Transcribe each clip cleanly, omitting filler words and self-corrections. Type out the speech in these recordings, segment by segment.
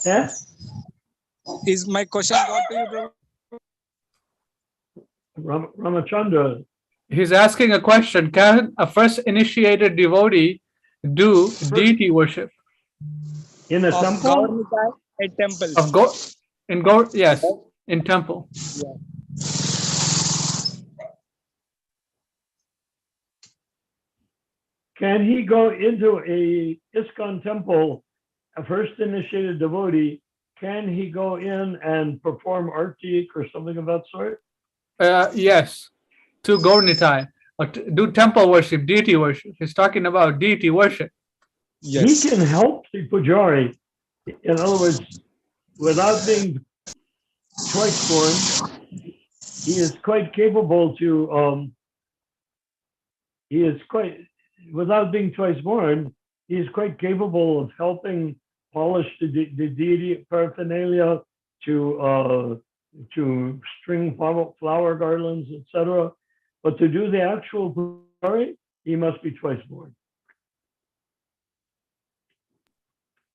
Eh? Is my question got to you, Prabhu? Ramachandra, He's asking a question. Can a first initiated devotee do deity worship? in a Of temple? Gaur at temples. Of go in go yes, in temple. Yeah. Can he go into a ISKCON temple, a first initiated devotee? Can he go in and perform artik or something of that sort? Yes, to Gaurnitai. Do temple worship, deity worship. He's talking about deity worship. Yes. He can help the pujari. In other words, without being twice born, he is quite capable to. He is quite, without being twice born, he is quite capable of helping polish the deity paraphernalia to string flower garlands, etc. But to do the actual pujari, he must be twice born.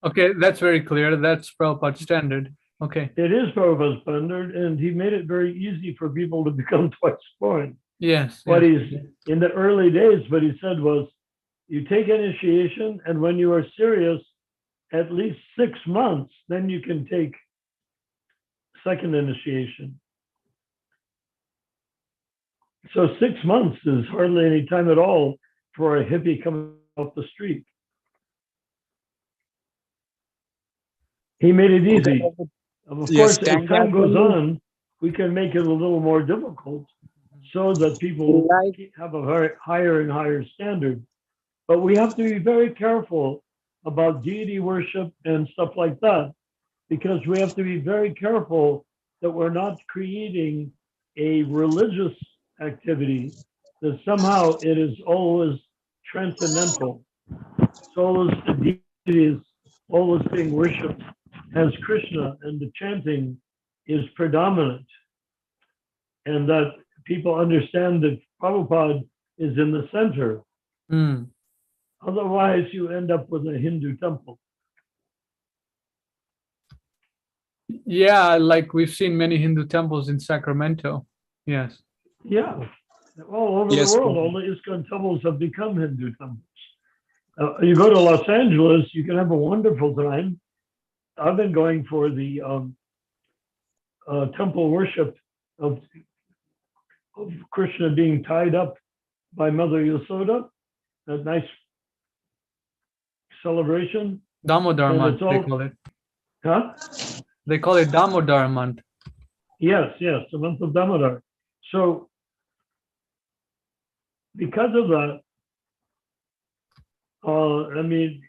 Okay, that's very clear. That's Prabhupada's standard. Okay. It is Prabhupada's standard, and he made it very easy for people to become twice born. Yes. What yes. he's in the early days, what he said was, you take initiation, and when you are serious, at least 6 months, then you can take second initiation. So 6 months is hardly any time at all for a hippie coming off the street. He made it easy. Of Yes, course, as time goes on, we can make it a little more difficult so that people have a very higher and higher standard. But we have to be very careful about deity worship and stuff like that, because we have to be very careful that we're not creating a religious activity that somehow it is always transcendental. It's always the deity is always being worshipped as Krishna, and the chanting is predominant. And that people understand that Prabhupada is in the center. Mm. Otherwise, you end up with a Hindu temple. Yeah, like we've seen many Hindu temples in Sacramento. Yes. Yeah. All over Yes, the world, all the ISKCON temples have become Hindu temples. You go to Los Angeles, you can have a wonderful time. I've been going for the temple worship of Krishna being tied up by Mother Yasoda. A nice celebration. Damodar And month, it's all- they call it. Huh? They call it Damodar month. Yes, the month of Damodar. So because of that, I mean,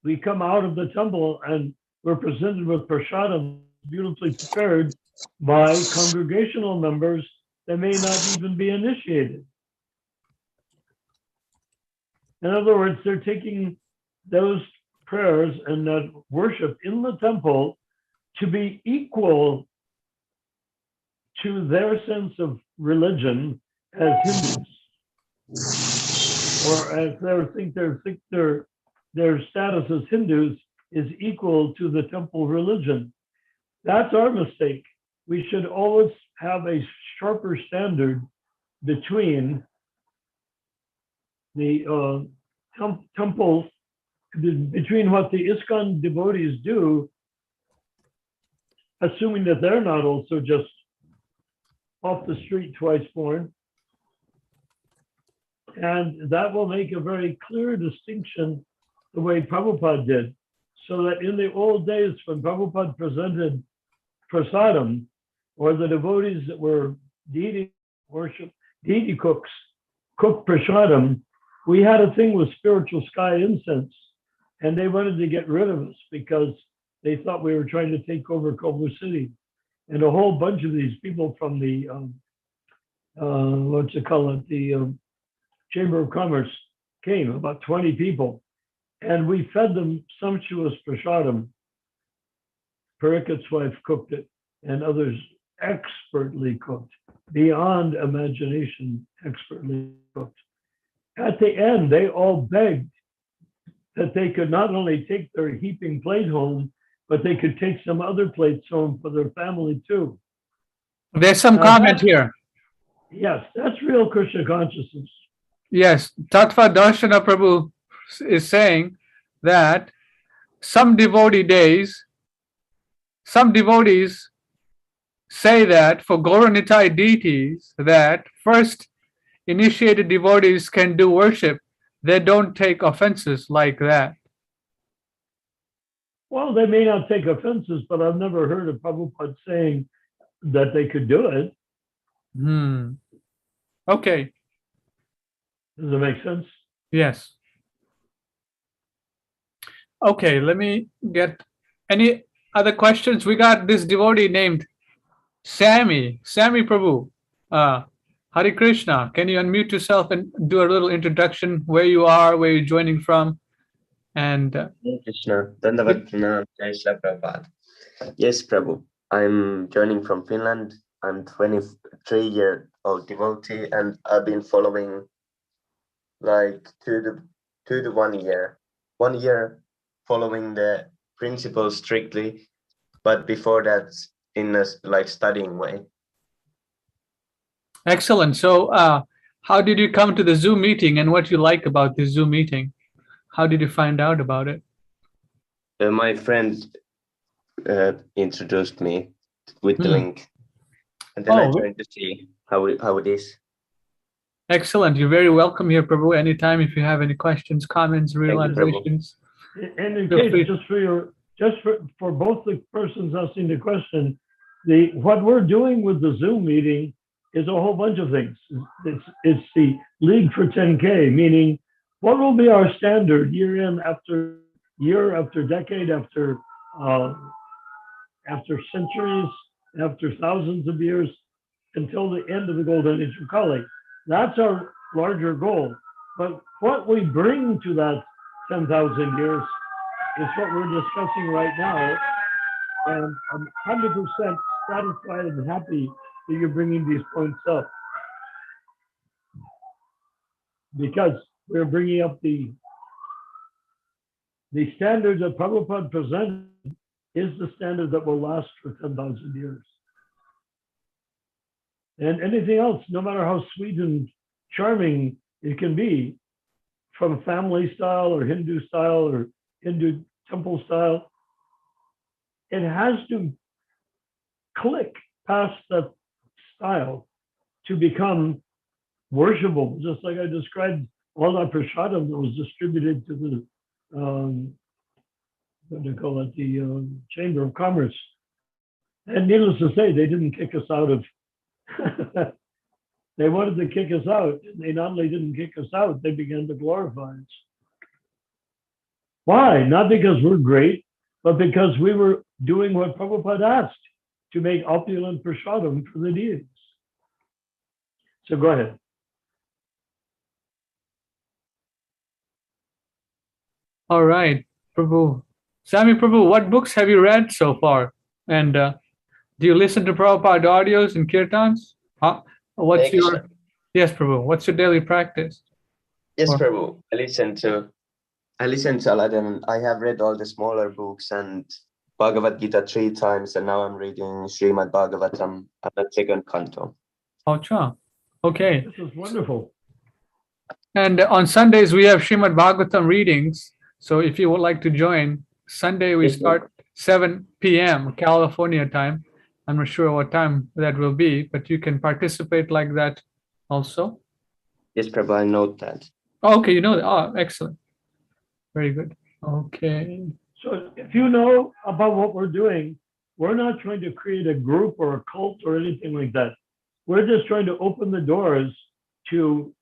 we come out of the temple and we're presented with prasadam beautifully prepared by congregational members that may not even be initiated. In other words, they're taking those prayers and that worship in the temple to be equal to their sense of religion as Hindus, or as they think their status as Hindus is equal to the temple religion. That's our mistake. We should always have a sharper standard between the temples, between what the ISKCON devotees do, assuming that they're not also just off the street twice born. And that will make a very clear distinction the way Prabhupada did. So that in the old days when Prabhupada presented prasadam, or the devotees that were deity worship, deity cooks, cooked prasadam, we had a thing with spiritual sky incense. And they wanted to get rid of us because they thought we were trying to take over Culver City. And a whole bunch of these people from the, the Chamber of Commerce came, about 20 people. And we fed them sumptuous prasadam. Parikat's wife cooked it, and others expertly cooked, beyond imagination, expertly cooked. At the end, they all begged that they could not only take their heaping plate home, but they could take some other plates home for their family too. There's some Now comment that, here. yes, that's real Krishna consciousness. Yes, Tattva Darshana Prabhu is saying that some devotees say that for Gauranitai deities, that first initiated devotees can do worship. They don't take offenses like that. Well, they may not take offenses, but I've never heard of Prabhupada saying that they could do it. Okay. Does it make sense? Yes. Okay, let me get any other questions. We got this devotee named Sammy Prabhu. Hare Krishna. Can you unmute yourself and do a little introduction, where you are, where you're joining from? And Hare Krishna, Dandavat Pranam, Jai Shri Prabhupada. Yes, Prabhu. I'm joining from Finland. I'm 23-year-old devotee, and I've been following like 1 year. 1 year following the principles strictly, but before that, in a like studying way. excellent. So, how did you come to the Zoom meeting, and what you like about the Zoom meeting? How did you find out about it? My friend introduced me with the link, and then I tried to see how it is. Excellent. You're very welcome here, Prabhu. Anytime if you have any questions, comments, realizations. And in Feel case, free. just for both the persons asking the question, what we're doing with the Zoom meeting is a whole bunch of things. It's the League for 10K, meaning what will be our standard year after year, after decade, after centuries, after thousands of years, until the end of the golden age of Kali. That's our larger goal. But what we bring to that 10,000 years is what we're discussing right now. And I'm 100% satisfied and happy that you're bringing these points up, because we're bringing up the standard that Prabhupada presented is the standard that will last for 10,000 years. And anything else, no matter how sweet and charming it can be, from family style or Hindu temple style, it has to click past that style to become worshipable. Just like I described all that prasadam that was distributed to the what do you call it, the Chamber of Commerce. And needless to say, they didn't kick us out of they wanted to kick us out. And they not only didn't kick us out, they began to glorify us. Why? Not because we're great, but because we were doing what Prabhupada asked, to make opulent prasadam for the deities. So go ahead. All right, Prabhu. Sami Prabhu, what books have you read so far? And do you listen to Prabhupada audios and kirtans? What's your, yes, Prabhu, what's your daily practice? Yes, Prabhu. I listen to a lot, and I have read all the smaller books and Bhagavad Gita 3 times, and now I'm reading Srimad Bhagavatam at the second canto. Acha. Okay. This is wonderful. And on Sundays, we have Srimad Bhagavatam readings. So if you would like to join, Sunday we start 7 p.m. California time. I'm not sure what time that will be, but you can participate like that also. Yes, Prabhu, I note that. Okay, you know that. Oh, excellent. Very good. Okay. So if you know about what we're doing, we're not trying to create a group or a cult or anything like that. We're just trying to open the doors to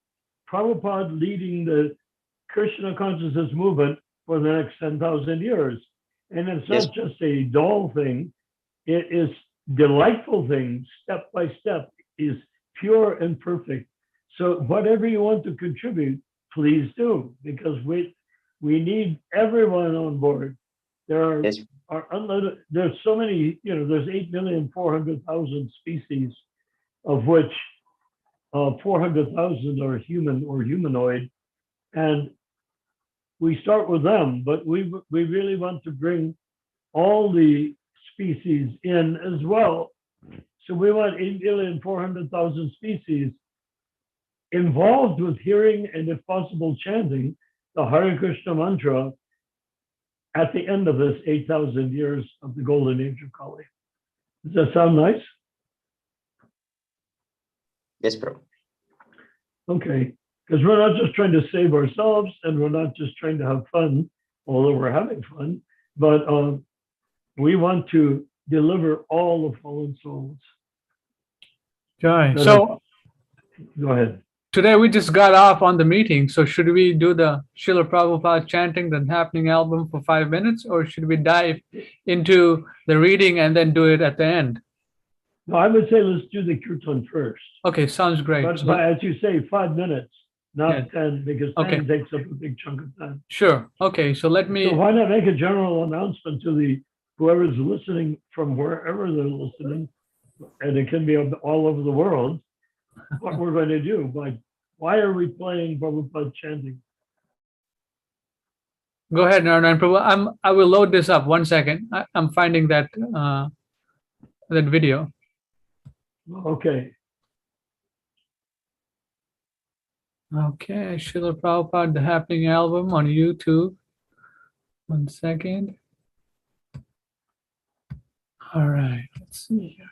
Prabhupada leading the Krishna consciousness movement for the next 10,000 years. And it's not just a dull thing. It is delightful thing, step by step, is pure and perfect. So whatever you want to contribute, please do, because we need everyone on board. There are unlimited, there's so many, there's 8,400,000 species, of which 400,000 are human or humanoid. And we start with them, but we really want to bring all the species in as well. So we want 8,400,000 species involved with hearing and, if possible, chanting the Hare Krishna mantra at the end of this 8,000 years of the golden age of Kali. Does that sound nice? Yes, Prabhu. Okay, because we're not just trying to save ourselves and we're not just trying to have fun, although we're having fun, but we want to deliver all the fallen souls. Okay. So go ahead. Today we just got off on the meeting. So should we do the Srila Prabhupada chanting the happening album for 5 minutes, or should we dive into the reading and then do it at the end? No, I would say let's do the kirtan first. Okay, sounds great. But as you say, 5 minutes, not Yeah. 10, because 10 takes up a big chunk of time. Sure. Okay, so let me. So why not make a general announcement to the whoever's listening from wherever they're listening, and it can be all over the world, what we're going to do. But why are we playing Prabhupada chanting? Go ahead, Nara Narayan Prabhu. I will load this up. 1 second. I'm finding that that video. Okay. Okay, Srila Prabhupada, the happening album on YouTube. 1 second. All right, let's see here.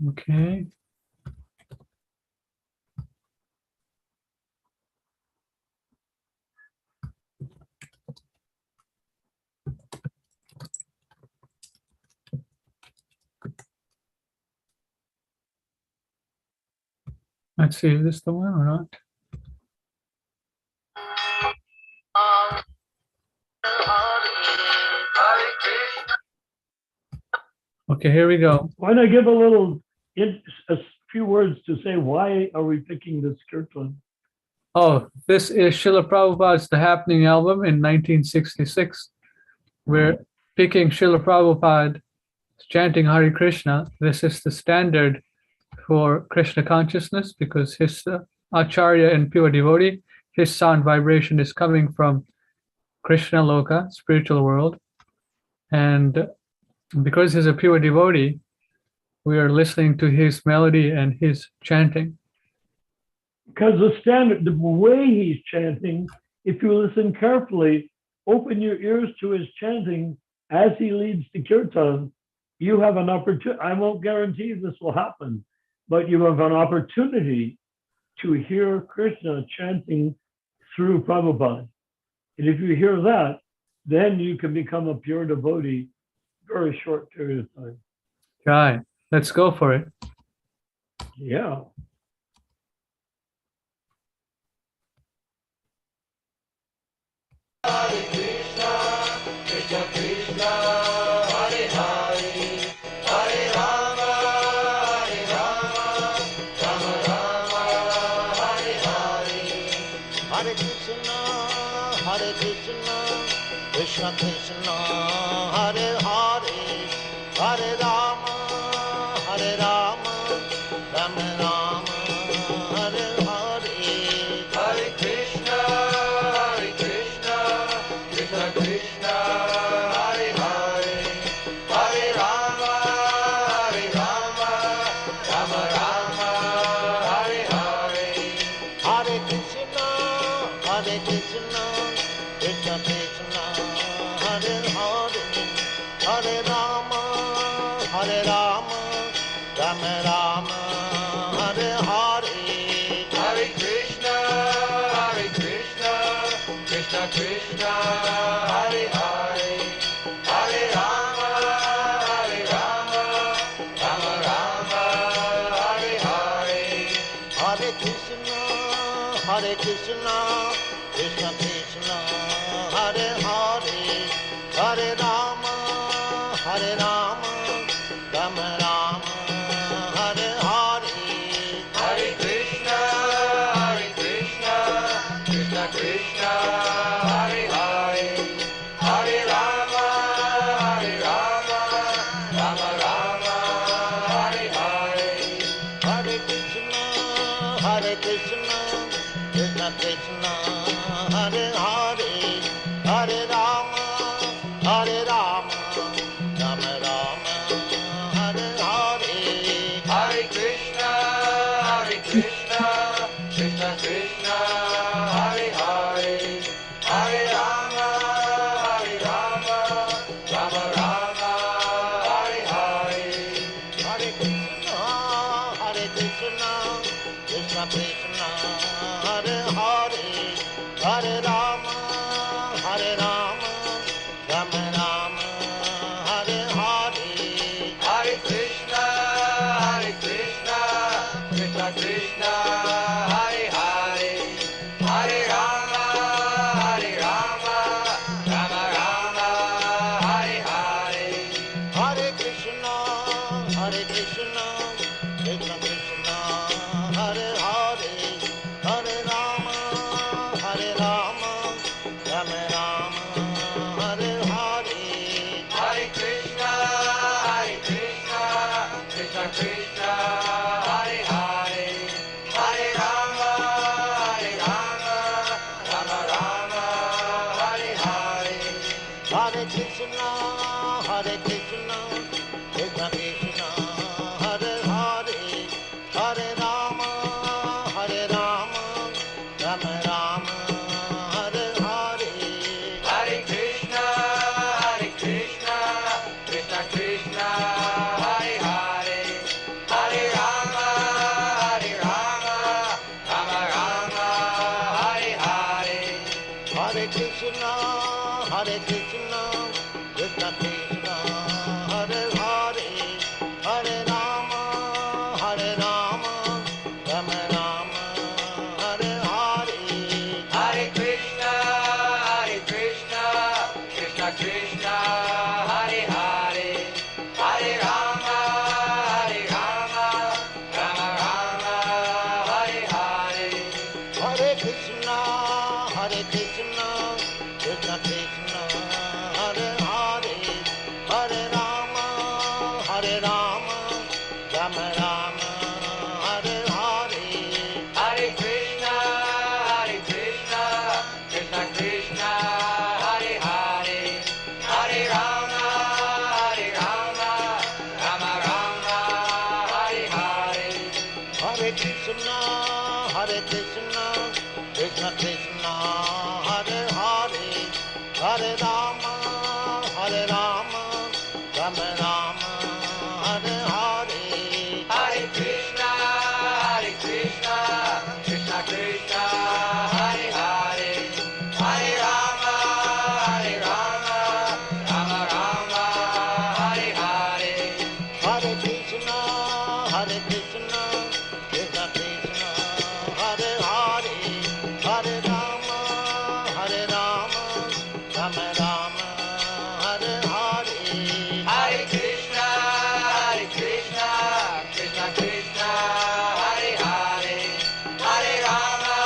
Okay. Let's see, is this the one or not? Okay, here we go. Why not give a few words to say why are we picking this kirtan? Oh, this is Srila Prabhupada's The Happening album in 1966. We're picking Srila Prabhupada chanting Hare Krishna. This is the standard for Krishna consciousness because his Acharya and pure devotee, his sound vibration is coming from Krishna Loka, spiritual world. And because he's a pure devotee, we are listening to his melody and his chanting. Because the way he's chanting, if you listen carefully, open your ears to his chanting as he leads the kirtan, you have an opportunity. I won't guarantee this will happen, but you have an opportunity to hear Krishna chanting through Prabhupada. And if you hear that, then you can become a pure devotee very short period of time. Right, let's go for it. Yeah. Hare Krishna, Krishna Krishna, Hare Hare, Hare Rama, Hare Rama, Rama Rama, Hare Hare. Hare Krishna, Krishna Krishna, Hare Hare, Hare Rama, Hare Rama, Rama Rama, Hare Hare. Hare Krishna, Krishna Krishna, Hare Hare, Hare Rama, Rama Rama, Hare Hare. Hare Krishna, Krishna Krishna, Hare Hare, Hare Rama, Rama Rama, Hare Hare. Hare Krishna, Krishna Krishna, Hare Hare, Hare Rama, Rama Rama, Hare Hare. Hare Krishna, Krishna Krishna, Hare Hare, Hare Rama, Rama Rama, Hare Hare. Hare Krishna, Krishna Krishna, Hare Hare, Hare Rama, Rama Rama, Krishna, Hare Hare, Hare Rama, Hare Rama, Rama Rama, Hare Hare. Hare Krishna, Krishna Krishna, Hare Hare, Hare Rama, Rama Rama, Hare Hare. Hare Krishna, Krishna Krishna, Hare Hare, Hare Rama, Rama Rama, Hare Hare. Hare Krishna, Krishna Krishna, Hare Hare, Hare Rama, Rama Rama, Hare Hare. Hare Krishna, Krishna Krishna, Hare Hare, Hare Rama, Rama Rama, Hare Hare. Hare Krishna, Krishna Krishna, Hare Hare, Hare Rama, Rama Rama, Hare Hare. Hare Krishna, Krishna Krishna, Hare Hare, Hare Rama, Rama Rama, Hare Hare. Hare Krishna, Krishna Krishna, Hare Hare, Hare Rama, Rama Rama, Hare Hare. Hare Krishna, Krishna Krishna, Hare Hare, Hare Rama, Rama Rama, Hare Hare. Hare Krishna, Krishna Krishna, Hare Hare, Hare Rama, Rama Rama, Hare Hare. Hare Krishna, Krishna Krishna, Hare Hare, Hare Rama, Rama Rama, Hare Hare. Hare Krishna, Krishna Krishna, Hare Hare, Hare Rama, Rama Rama, Hare Hare. Hare Krishna, Krishna Krishna, Hare Hare, Hare Rama, Rama Rama, Hare Hare. Hare Krishna, Krishna Krishna, Hare Hare, Hare Rama, Rama Rama, Hare Hare. Hare Krishna, Krishna Krishna, Hare Hare, Hare Rama, Rama Rama, Hare Hare. Hare Krishna, Krishna Krishna, Hare Hare, Hare Rama,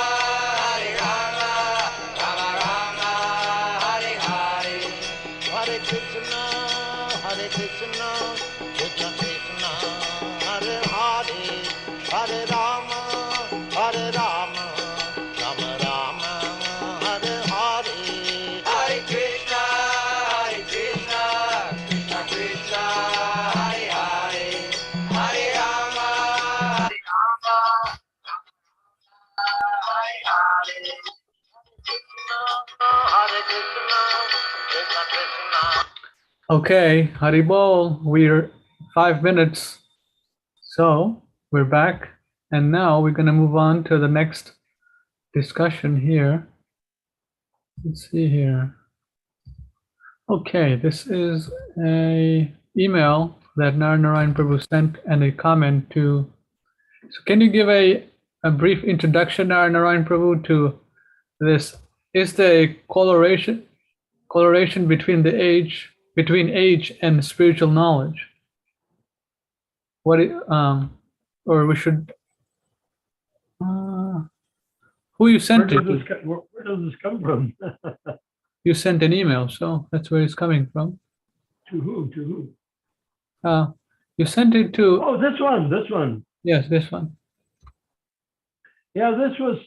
Rama Rama, Hare Hare. Hare Krishna, Krishna Krishna, Hare Hare, Hare Rama, Rama Rama, Hare Hare. Hare Krishna, Krishna Krishna, Hare Hare, Hare Rama, Hare Hare. Hare Krishna, Krishna Krishna. Okay, Haribol, we're 5 minutes. So we're back. And now we're going to move on to the next discussion here. Let's see here. Okay, this is a email that Nara Narayan Prabhu sent and a comment to. So can you give a brief introduction, Nara Narayan Prabhu, to this? Is there a correlation between age and spiritual knowledge? What or we should who you sent it to? Where does this come from? You sent an email, so that's where it's coming from. To who? To who? You sent it to. Oh, this one. Yes, this one. Yeah, this was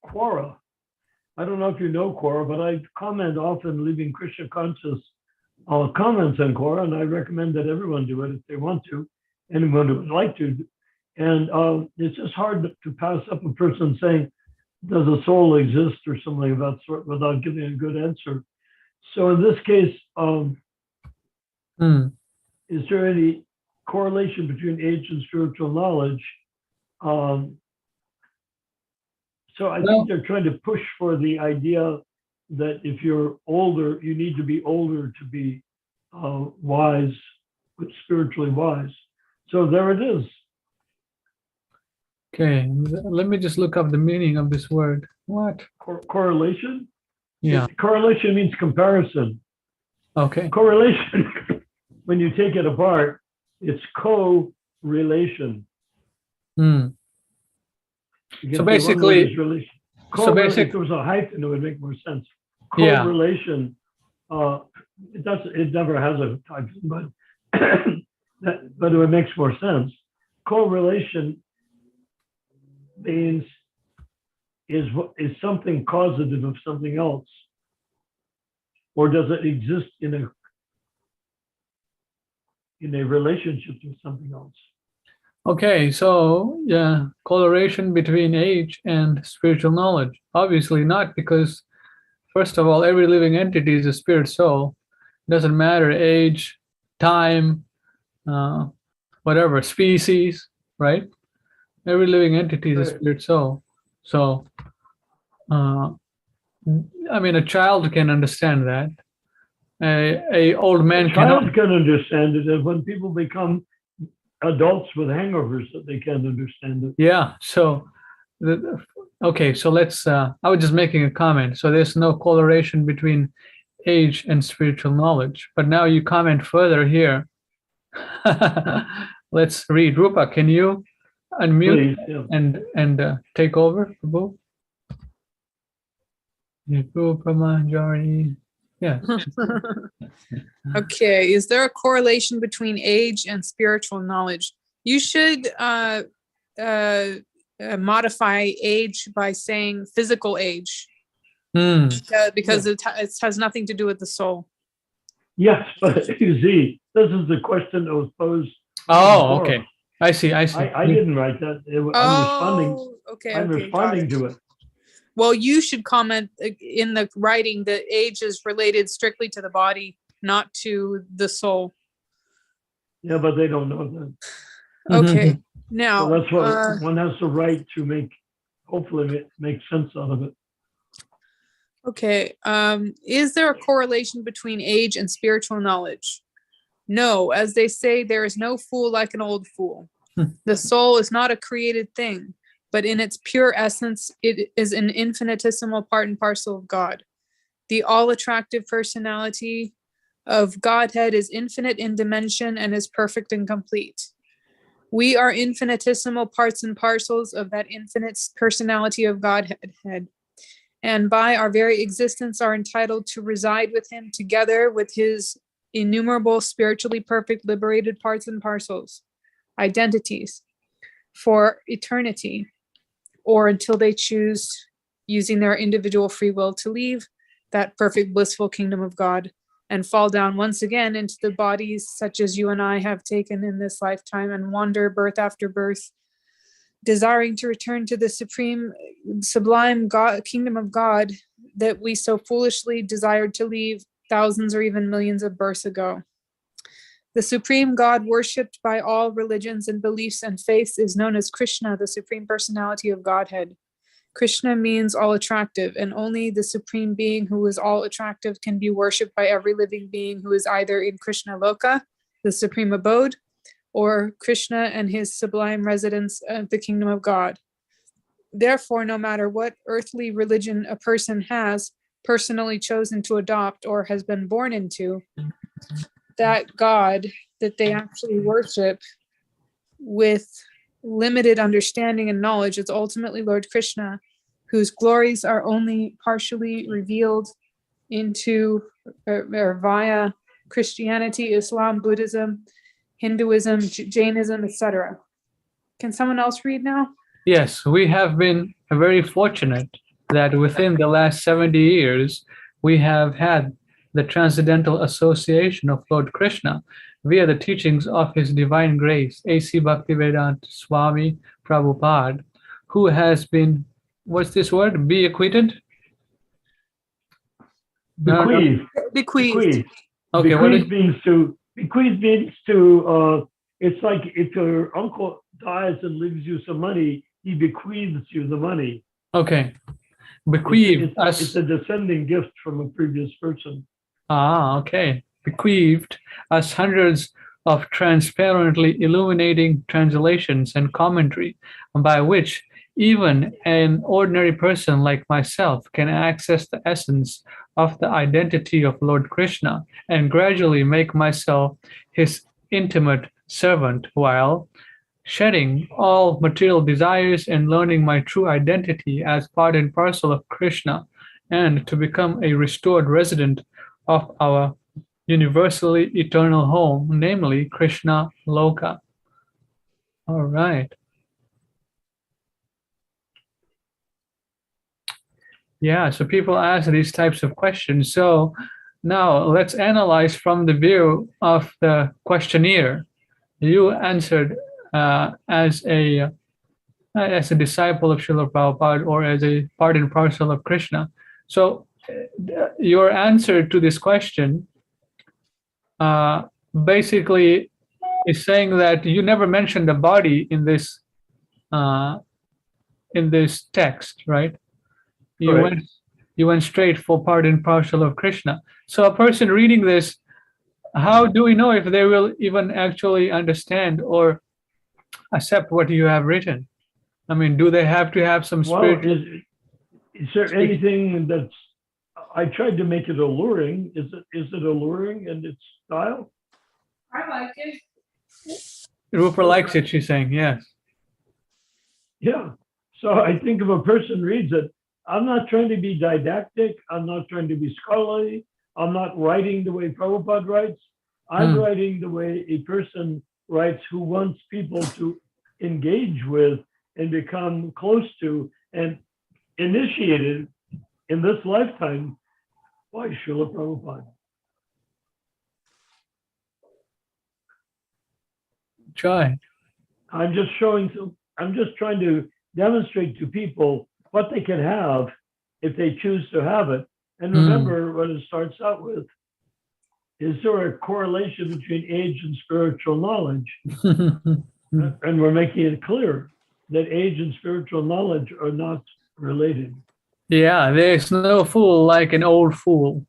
Quora. I don't know if you know Quora, but I comment often leaving Krishna conscious comments on Quora, and I recommend that everyone do it if they want to, anyone who would like to. And it's just hard to pass up a person saying, does a soul exist or something of that sort without giving a good answer. So in this case, is there any correlation between age and spiritual knowledge? So I think they're trying to push for the idea that if you're older, you need to be older to be wise, but spiritually wise. So there it is. Okay, let me just look up the meaning of this word. What? Correlation? Yeah. Correlation means comparison. Okay. Correlation, when you take it apart, it's co-relation. So basically, if there was a hyphen, it would make more sense. Correlation, it never has a hyphen, but but it makes more sense. Correlation means is something causative of something else, or does it exist in a relationship to something else? Okay, so yeah, correlation between age and spiritual knowledge. Obviously not, because first of all, every living entity is a spirit soul. Doesn't matter age, time, whatever, species, right? Every living entity is a spirit soul. So, I mean, a child can understand that. A old man cannot. Can understand it, and when people become adults with hangovers, that they can't understand it. Yeah. So, okay. So let's. I was just making a comment. So there's no correlation between age and spiritual knowledge. But now you comment further here. Let's read. Rupa, can you unmute? Please, yeah. and take over, Prabhu? Rupa Manjari. Yeah. Okay. Is there a correlation between age and spiritual knowledge? You should modify age by saying physical age, because it has nothing to do with the soul. Yes, but you see, this is the question that was posed. Oh, okay. I see. I didn't write that. I'm responding to it. Well, you should comment in the writing that age is related strictly to the body, not to the soul. Yeah, but they don't know that. Okay. Now, so that's what one has to write to hopefully make sense out of it. Okay. Is there a correlation between age and spiritual knowledge? No, as they say, there is no fool like an old fool. The soul is not a created thing, but in its pure essence, it is an infinitesimal part and parcel of God. The all-attractive personality of Godhead is infinite in dimension and is perfect and complete. We are infinitesimal parts and parcels of that infinite personality of Godhead, and by our very existence are entitled to reside with him together with his innumerable spiritually perfect liberated parts and parcels, identities, for eternity, or until they choose, using their individual free will, to leave that perfect blissful kingdom of God and fall down once again into the bodies such as you and I have taken in this lifetime and wander birth after birth, desiring to return to the sublime kingdom of God that we so foolishly desired to leave thousands or even millions of births ago. The supreme God worshipped by all religions and beliefs and faiths is known as Krishna, the supreme personality of Godhead. Krishna means all attractive, and only the supreme being who is all attractive can be worshipped by every living being who is either in Krishna Loka, the supreme abode, or Krishna and his sublime residence of the kingdom of God. Therefore, no matter what earthly religion a person has personally chosen to adopt or has been born into, that God that they actually worship with limited understanding and knowledge is ultimately Lord Krishna, whose glories are only partially revealed into or via Christianity, Islam, Buddhism, Hinduism, Jainism, etc. Can someone else read now? Yes, we have been very fortunate that within the last 70 years, we have had the Transcendental Association of Lord Krishna via the teachings of His Divine Grace, A.C. Bhaktivedanta Swami Prabhupada, who has been, what's this word? Be acquitted? No, no. Bequeath. Bequeathed. Okay, what is Bequeath means to it's like if your uncle dies and leaves you some money, he bequeaths you the money. okay? Bequeathed us. It's a descending gift from a previous person. Ah, okay. Bequeathed us hundreds of transparently illuminating translations and commentary by which even an ordinary person like myself can access the essence of the identity of Lord Krishna and gradually make myself his intimate servant while shedding all material desires and learning my true identity as part and parcel of Krishna, and to become a restored resident of our universally eternal home, namely Krishna Loka. All right. Yeah, so people ask these types of questions. So now let's analyze from the view of the questionnaire. You answered as a disciple of Srila Prabhupada or as a part and parcel of Krishna. So your answer to this question basically is saying that you never mentioned the body in this text, right? Correct. You went straight for part and parcel of Krishna. So a person reading this, how do we know if they will even actually understand or accept what you have written? I mean, do they have to have some Well, spiritual? is there anything that's? I tried to make it alluring. Is it alluring in its style? I like it. Rupa likes it, she's saying, yes. Yeah. So I think if a person reads it, I'm not trying to be didactic. I'm not trying to be scholarly. I'm not writing the way Prabhupada writes. I'm writing the way a person writes who wants people to engage with and become close to and initiated in this lifetime by Srila Prabhupada. Try. I'm just trying to demonstrate to people what they can have if they choose to have it. And remember what it starts out with. Is there a correlation between age and spiritual knowledge? And we're making it clear that age and spiritual knowledge are not related. Yeah, there's no fool like an old fool.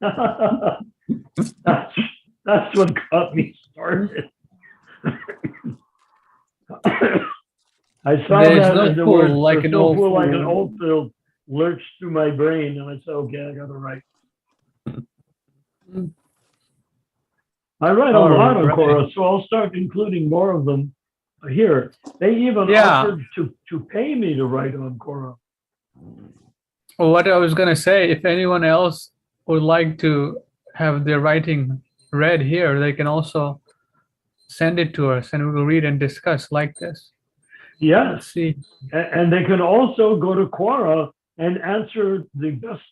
That's what got me started. I saw There's that no and the fool word like an old like an fool. old fool lurched through my brain, and I said, okay, I gotta write. I write a lot on Quora, so I'll start including more of them here. They even offered to pay me to write on Quora. Well, what I was going to say, if anyone else would like to have their writing read here, they can also send it to us and we will read and discuss like this. Yes. Let's see. And they can also go to Quora and answer the best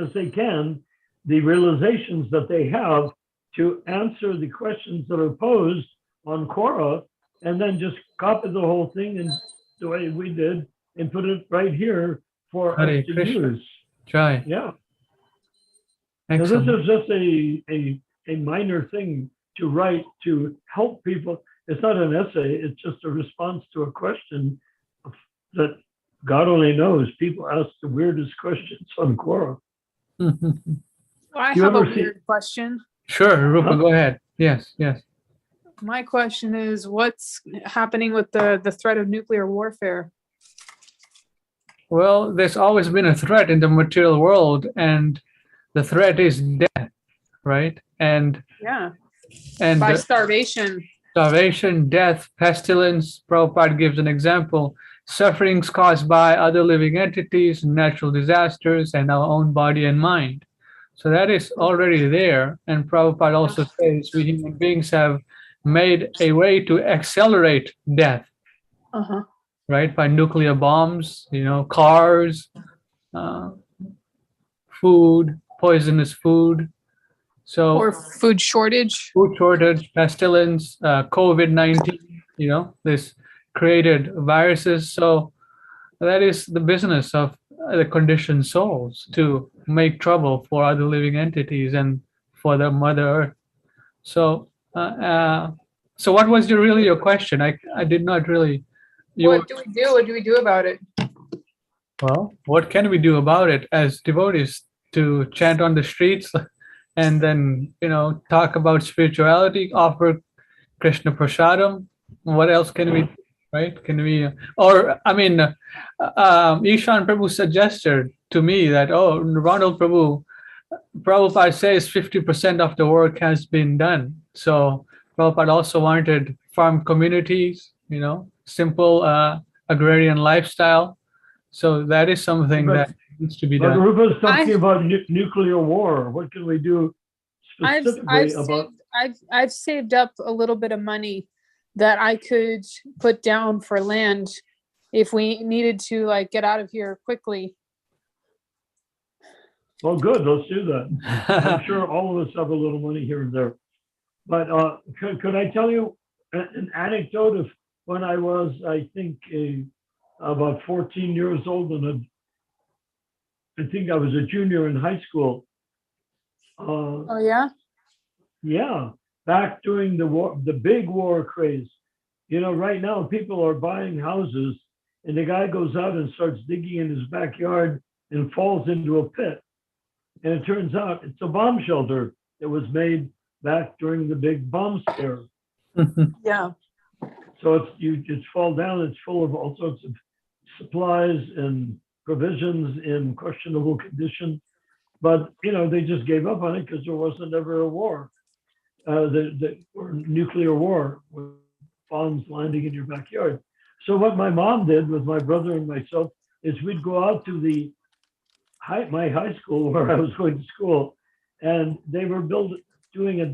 as they can, the realizations that they have to answer the questions that are posed on Quora, and then just copy the whole thing and the way we did and put it right here for Hare us to Krishna. use. Try. Yeah. Excellent. Now, this is just a minor thing to write to help people. It's not an essay. It's just a response to a question that God only knows. People ask the weirdest questions on Quora. Well, I You have a ever see- weird question. Sure, Rupa, go ahead. Yes, yes. My question is, what's happening with the threat of nuclear warfare? Well, there's always been a threat in the material world, and the threat is death, right? And Yeah, and by starvation. starvation, death, pestilence. Prabhupada gives an example: sufferings caused by other living entities, natural disasters, and our own body and mind. So that is already there. And Prabhupada also says we human beings have made a way to accelerate death, Uh-huh. right? By nuclear bombs, cars, uh, food, poisonous food. So Or food shortage. food shortage, pestilence, COVID-19, this created viruses. So that is the business of the conditioned souls, to make trouble for other living entities and for the Mother Earth. So, so what was your question? I did not really. What do we do? What do we do about it? Well, what can we do about it as devotees? To chant on the streets and then, talk about spirituality, offer Krishna Prasadam. What else can we, right? Can we, or I mean, Ishan Prabhu suggested to me that, oh, Ronald Prabhupada says 50% of the work has been done. So Prabhupada also wanted farm communities, simple agrarian lifestyle. So that is something that needs to be But done. Rupa's talking about nuclear war. What can we do specifically about? I've saved up a little bit of money that I could put down for land if we needed to get out of here quickly. Oh, good. Let's do that. I'm sure all of us have a little money here and there. But could I tell you an anecdote of when I was, I think, about 14 years old, and I think I was a junior in high school. Oh yeah? Yeah, back during the war, the big war craze. Right now people are buying houses, and the guy goes out and starts digging in his backyard and falls into a pit. And it turns out it's a bomb shelter that was made back during the big bomb scare. Yeah. So it's fall down. It's full of all sorts of supplies and provisions in questionable condition. But they just gave up on it because there wasn't ever a war, or nuclear war with bombs landing in your backyard. So what my mom did with my brother and myself is we'd go out to my high school where I was going to school, and they were doing a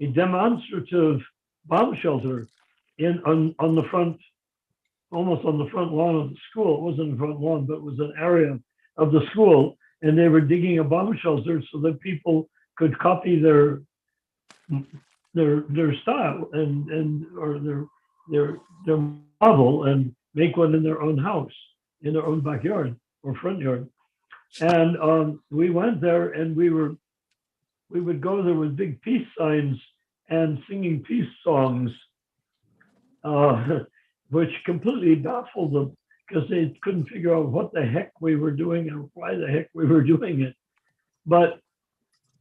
demonstrative bomb shelter on the front, almost on the front lawn of the school. It wasn't the front lawn, but it was an area of the school, and they were digging a bomb shelter so that people could copy their style or their model and make one in their own house, in their own backyard or front yard. And we went there, and we would go there with big peace signs and singing peace songs, which completely baffled them because they couldn't figure out what the heck we were doing and why the heck we were doing it. But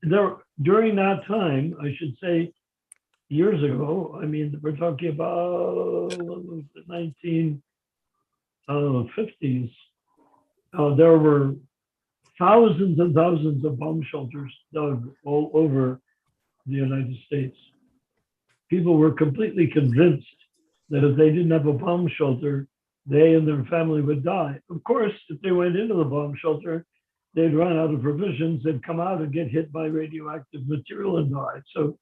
during that time, I should say, years ago, I mean, we're talking about the 1950s, there were thousands and thousands of bomb shelters dug all over the United States. People were completely convinced that if they didn't have a bomb shelter, they and their family would die. Of course, if they went into the bomb shelter, they'd run out of provisions, they'd come out and get hit by radioactive material and die. So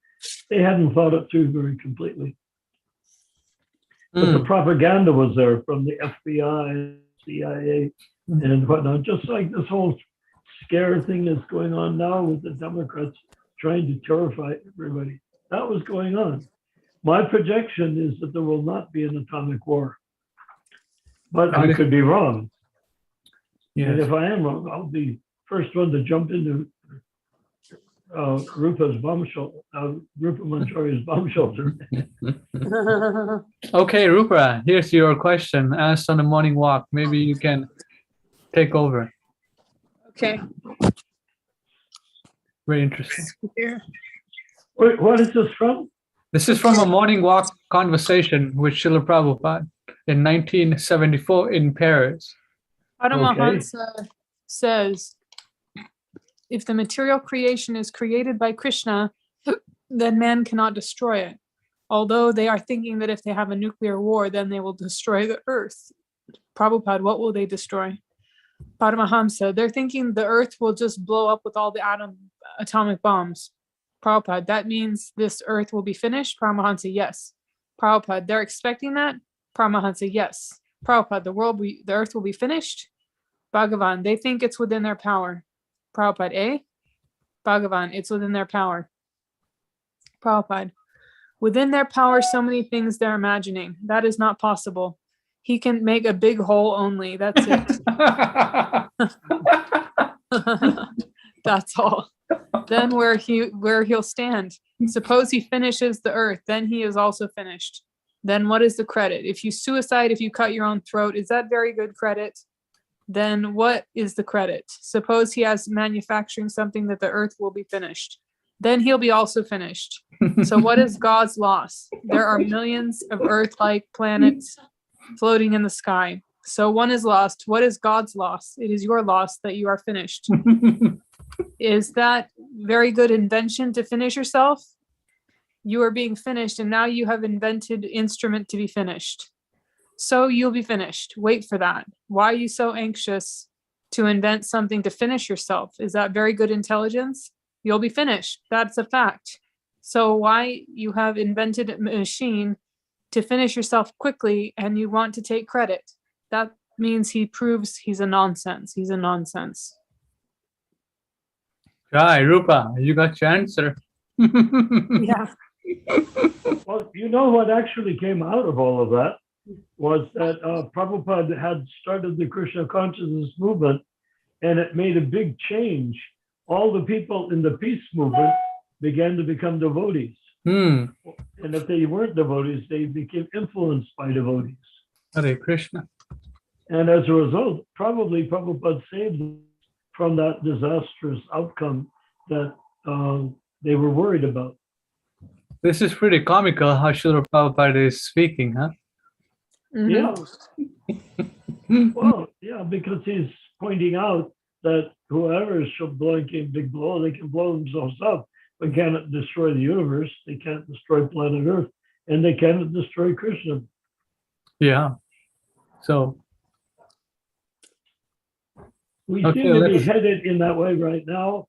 they hadn't thought it through very completely. But the propaganda was there from the FBI, CIA, and whatnot, just like this whole scare thing that's going on now with the Democrats trying to terrify everybody. That was going on. My projection is that there will not be an atomic war. But I could be wrong. Yes. And if I am wrong, I'll be first one to jump into Rupa's bomb shelter, Rupa Mancharia's bomb shelter. Okay, Rupa, here's your question asked on the morning walk. Maybe you can take over. Okay. Very interesting. Wait, what is this from? This is from a morning walk conversation with Srila Prabhupada in 1974 in Paris. Paramahansa says, if the material creation is created by Krishna, then man cannot destroy it. Although they are thinking that if they have a nuclear war, then they will destroy the earth. Prabhupada, what will they destroy? Paramahamsa, they're thinking the earth will just blow up with all the atomic bombs. Prabhupada, that means this earth will be finished? Paramahansa, yes. Prabhupada, they're expecting that? Paramahansa, yes. Prabhupada, the earth will be finished? Bhagavan, they think it's within their power. Prabhupada, eh? Bhagavan, it's within their power. Prabhupada, within their power, so many things they're imagining. That is not possible. He can make a big hole only. That's it. That's all. Then where he'll stand. Suppose he finishes the earth, then he is also finished. Then what is the credit? If you suicide, if you cut your own throat, is that very good credit? Then what is the credit? Suppose he has manufacturing something that the earth will be finished. Then he'll be also finished. So what is God's loss? There are millions of Earth-like planets floating in the sky. So one is lost. What is God's loss? It is your loss that you are finished. Is that very good invention to finish yourself? You are being finished, and now you have invented instrument to be finished. So you'll be finished. Wait for that. Why are you so anxious to invent something to finish yourself? Is that very good intelligence? You'll be finished. That's a fact. So why you have invented a machine to finish yourself quickly and you want to take credit? That means he proves he's a nonsense. He's a nonsense. Right, Rupa, you got your answer. Yeah. Well, you know what actually came out of all of that was that Prabhupada had started the Krishna consciousness movement, and it made a big change. All the people in the peace movement began to become devotees. And if they weren't devotees, they became influenced by devotees. Hare Krishna. And as a result, probably Prabhupada saved them from that disastrous outcome that they were worried about. This is pretty comical how Srila Prabhupada is speaking, huh? Yeah. Well, yeah, because he's pointing out that whoever is blowing a big blow, they can blow themselves up, but cannot destroy the universe. They can't destroy planet Earth, and they cannot destroy Krishna. Yeah. So we okay, seem to be let's- headed in that way right now.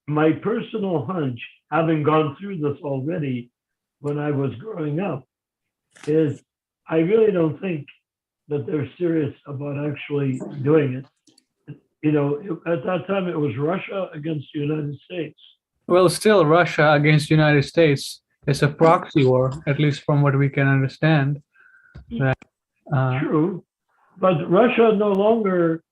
My personal hunch, having gone through this already when I was growing up, is I really don't think that they're serious about actually doing it. You know, at that time it was Russia against the United States. Well, still Russia against United States is a proxy war, at least from what we can understand. That, True, but Russia no longer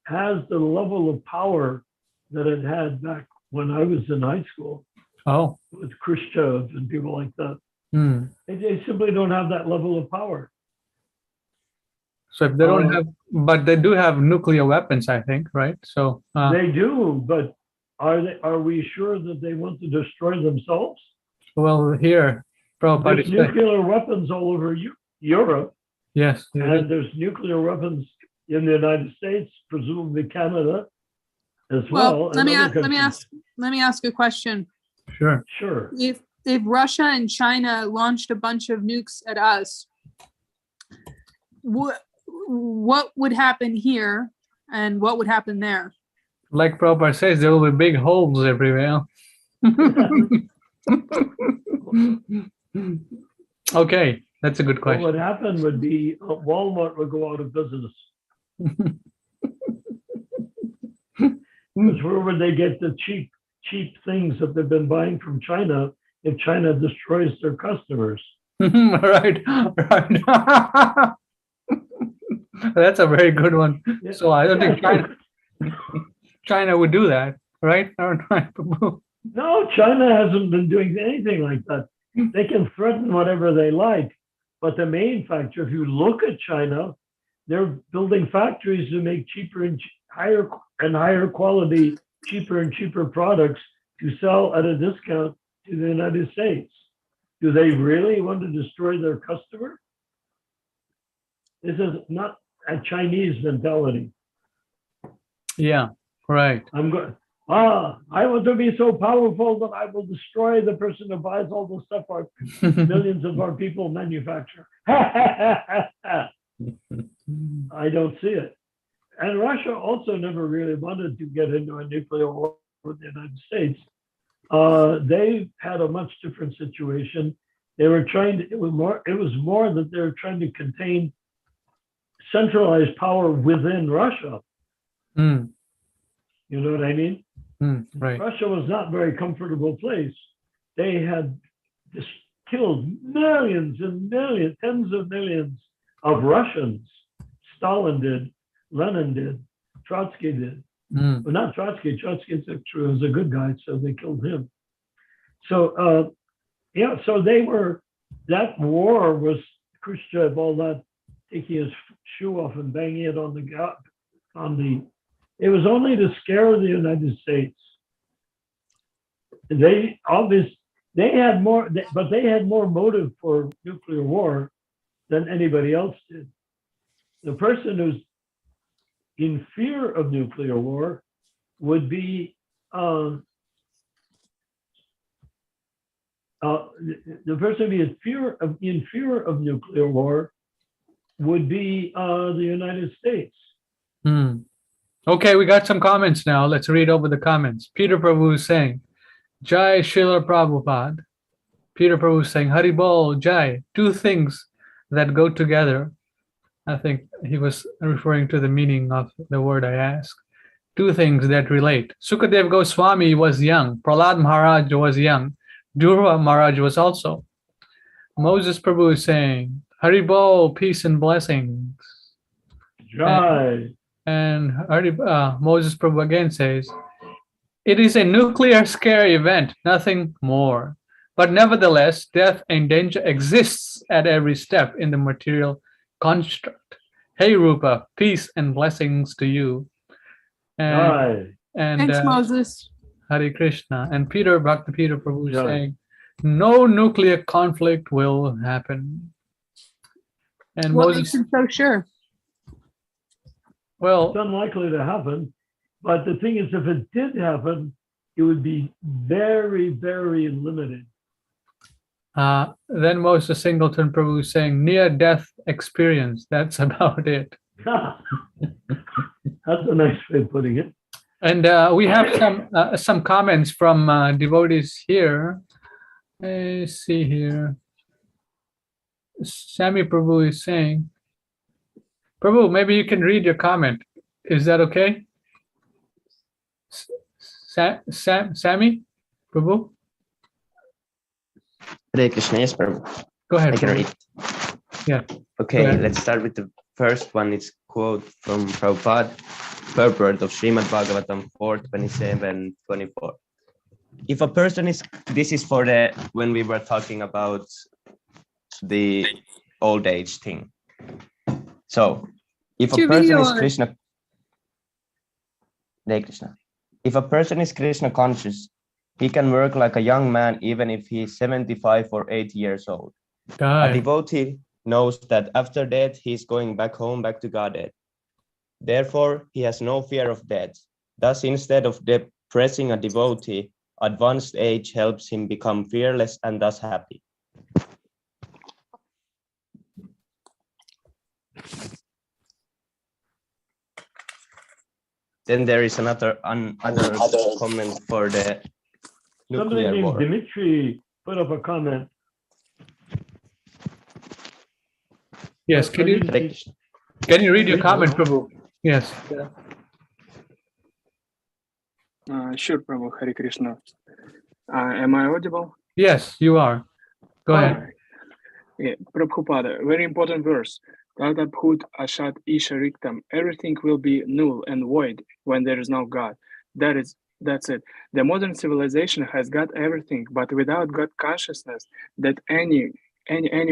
has the level of power that it had back when I was in high school oh. with Khrushchev and people like that. Hmm. They simply don't have that level of power. So if they don't have, but they do have nuclear weapons, I think, right? So They do, but are we sure that they want to destroy themselves? well, here, Prabhupada There's is saying- nuclear weapons all over Europe, yes, and there's nuclear weapons in the United States, presumably Canada as well. Well, let and me other ask a question. sure. Sure. If Russia and China launched a bunch of nukes at us, what would happen here and what would happen there? Like Prabhupada says, there will be big holes everywhere. Okay, that's a good What question. would happen would be Walmart would go out of business. Because where would they get the cheap things that they've been buying from China if China destroys their customers? Right, right. That's a very good one. Yeah. So I don't think Yeah. China would do that, right? Right. No, China hasn't been doing anything like that. They can threaten whatever they like. But the main factor, if you look at China, they're building factories to make cheaper and higher quality, cheaper and cheaper products to sell at a discount to the United States. Do they really want to destroy their customer? This is not a Chinese mentality. Yeah, right. I want to be so powerful that I will destroy the person who buys all the stuff our millions of our people manufacture. I don't see it. And Russia also never really wanted to get into a nuclear war with the United States. They had a much different situation. They were trying to, it was more that they were trying to contain centralized power within Russia. Mm, You know what I mean? right. Russia was not a very comfortable place. They had just killed millions and millions, tens of millions of Russians. Stalin did, Lenin did, Trotsky did. Mm, Well, not Trotsky. Trotsky was a good guy, so they killed him. So, yeah, so they were, that war was Khrushchev, all that, taking his shoe off and banging it on the, it was only to scare the United States. They had more, but they had more motive for nuclear war than anybody else did. The person who's in fear of nuclear war would be the person in fear of nuclear war would be the United States. mm. Okay, we got some comments now. Let's read over the comments. Peter Prabhu is saying, Jai Srila Prabhupada. Peter Prabhu is saying, Haribol, Jai, two things that go together. I think he was referring to the meaning of the word I asked. Two things that relate. Sukadev Goswami was young. Prahlad Maharaj was young. Dhruva Maharaj was also. Moses Prabhu is saying, Haribol, peace and blessings. Jai. And Moses Prabhu again says, it is a nuclear scare event, nothing more. But nevertheless, death and danger exists at every step in the material construct. Hey Rupa, peace and blessings to you. And, Thanks, Moses. Hare Krishna. And Bhakti Peter Prabhu Jai. saying, no nuclear conflict will happen. And What Moses, makes him so sure? well, It's unlikely to happen. But the thing is, if it did happen, it would be very, very limited. then Moses Singleton Prabhu is saying near-death experience. That's about it. That's a nice way of putting it. And we have some comments from devotees here. Let's see here. Sammy Prabhu is saying, Prabhu, maybe you can read your comment. Is that okay? Sammy Prabhu? Hare Krishna, yes, Prabhu. Go ahead. I can Prabhu. read. Yeah. Okay, Go ahead. let's start with the first one. It's quote from Prabhupada, purport of Srimad Bhagavatam 4:27-24. If a person is, this is for the, when we were talking about the old age thing. So, if a person is Krishna, Hare Krishna. If a person is Krishna conscious, he can work like a young man even if he is 75 or 80 years old. A devotee knows that after death he is going back home, back to Godhead. Therefore, he has no fear of death. Thus, instead of depressing a devotee, advanced age helps him become fearless and thus happy. Then there is another comment for the Somebody nuclear named war. Dimitri put up a comment. Yes, can you read your comment, Prabhu? Yes. Sure, Prabhu. Hare Krishna. Am I audible? Yes, you are. Go ahead. Yeah, Prabhupada, very important verse. Tadabhut ashat isha riktam. Everything will be null and void when there is no God. That's it. The modern civilization has got everything, but without God consciousness, that any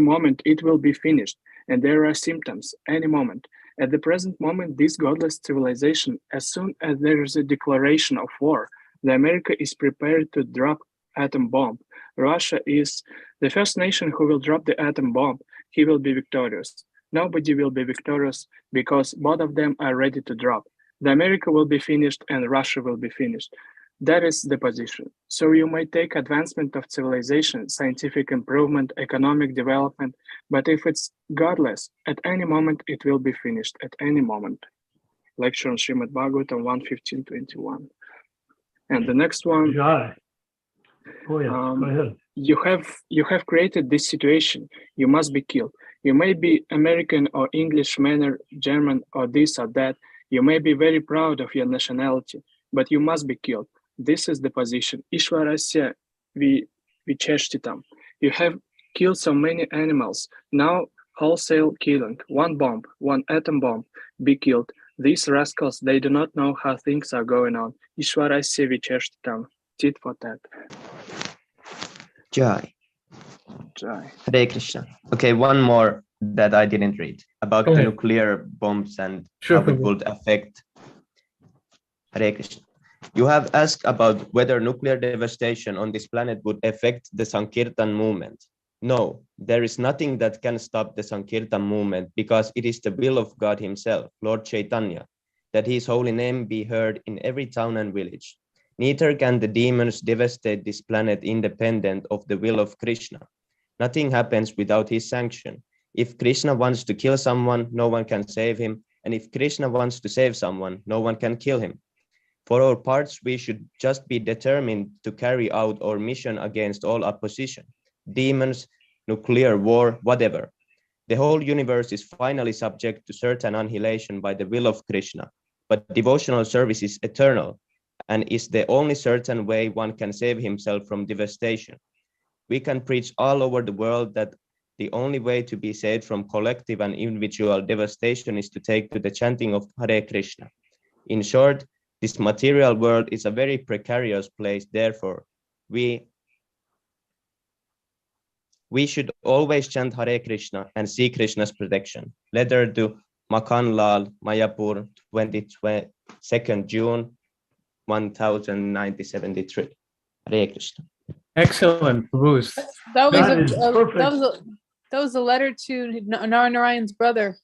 moment it will be finished, and there are symptoms any moment. At the present moment, this godless civilization, as soon as there is a declaration of war, the America is prepared to drop atom bomb. Russia is the first nation who will drop the atom bomb. He will be victorious. Nobody will be victorious because both of them are ready to drop. The America will be finished and Russia will be finished. That is the position. So you may take advancement of civilization, scientific improvement, economic development, but if it's godless, at any moment it will be finished, at any moment. Lecture on Srimad Bhagavatam 1:15-21. And the next one. Jai. Oh yeah, go ahead. You have created this situation. You must be killed. You may be American or English, manner, German, or this or that. You may be very proud of your nationality, but you must be killed. This is the position. Ishwarasya vicheshtitam. You have killed so many animals. Now wholesale killing. One bomb, one atom bomb. Be killed. These rascals, they do not know how things are going on. Ishwarasya vicheshtitam. Tit for tat. Jai. Jai. Hare Krishna. Okay, one more that I didn't read about Go the ahead. nuclear bombs and Sure, how it Prabhu. would affect. Hare Krishna. You have asked about whether nuclear devastation on this planet would affect the Sankirtan movement. No, there is nothing that can stop the Sankirtan movement because it is the will of God himself, Lord Chaitanya, that his holy name be heard in every town and village. Neither can the demons devastate this planet independent of the will of Krishna. Nothing happens without his sanction. If Krishna wants to kill someone, no one can save him. And if Krishna wants to save someone, no one can kill him. For our parts, we should just be determined to carry out our mission against all opposition, demons, nuclear war, whatever. The whole universe is finally subject to certain annihilation by the will of Krishna. But devotional service is eternal and is the only certain way one can save himself from devastation. We can preach all over the world that the only way to be saved from collective and individual devastation is to take to the chanting of Hare Krishna. In short, this material world is a very precarious place. Therefore, we should always chant Hare Krishna and seek Krishna's protection. Letter to Makan Lal, Mayapur, 22nd June, 1073. Hare Krishna. Excellent, Bruce. That was That is perfect. that was a letter to Nara Narayan's brother.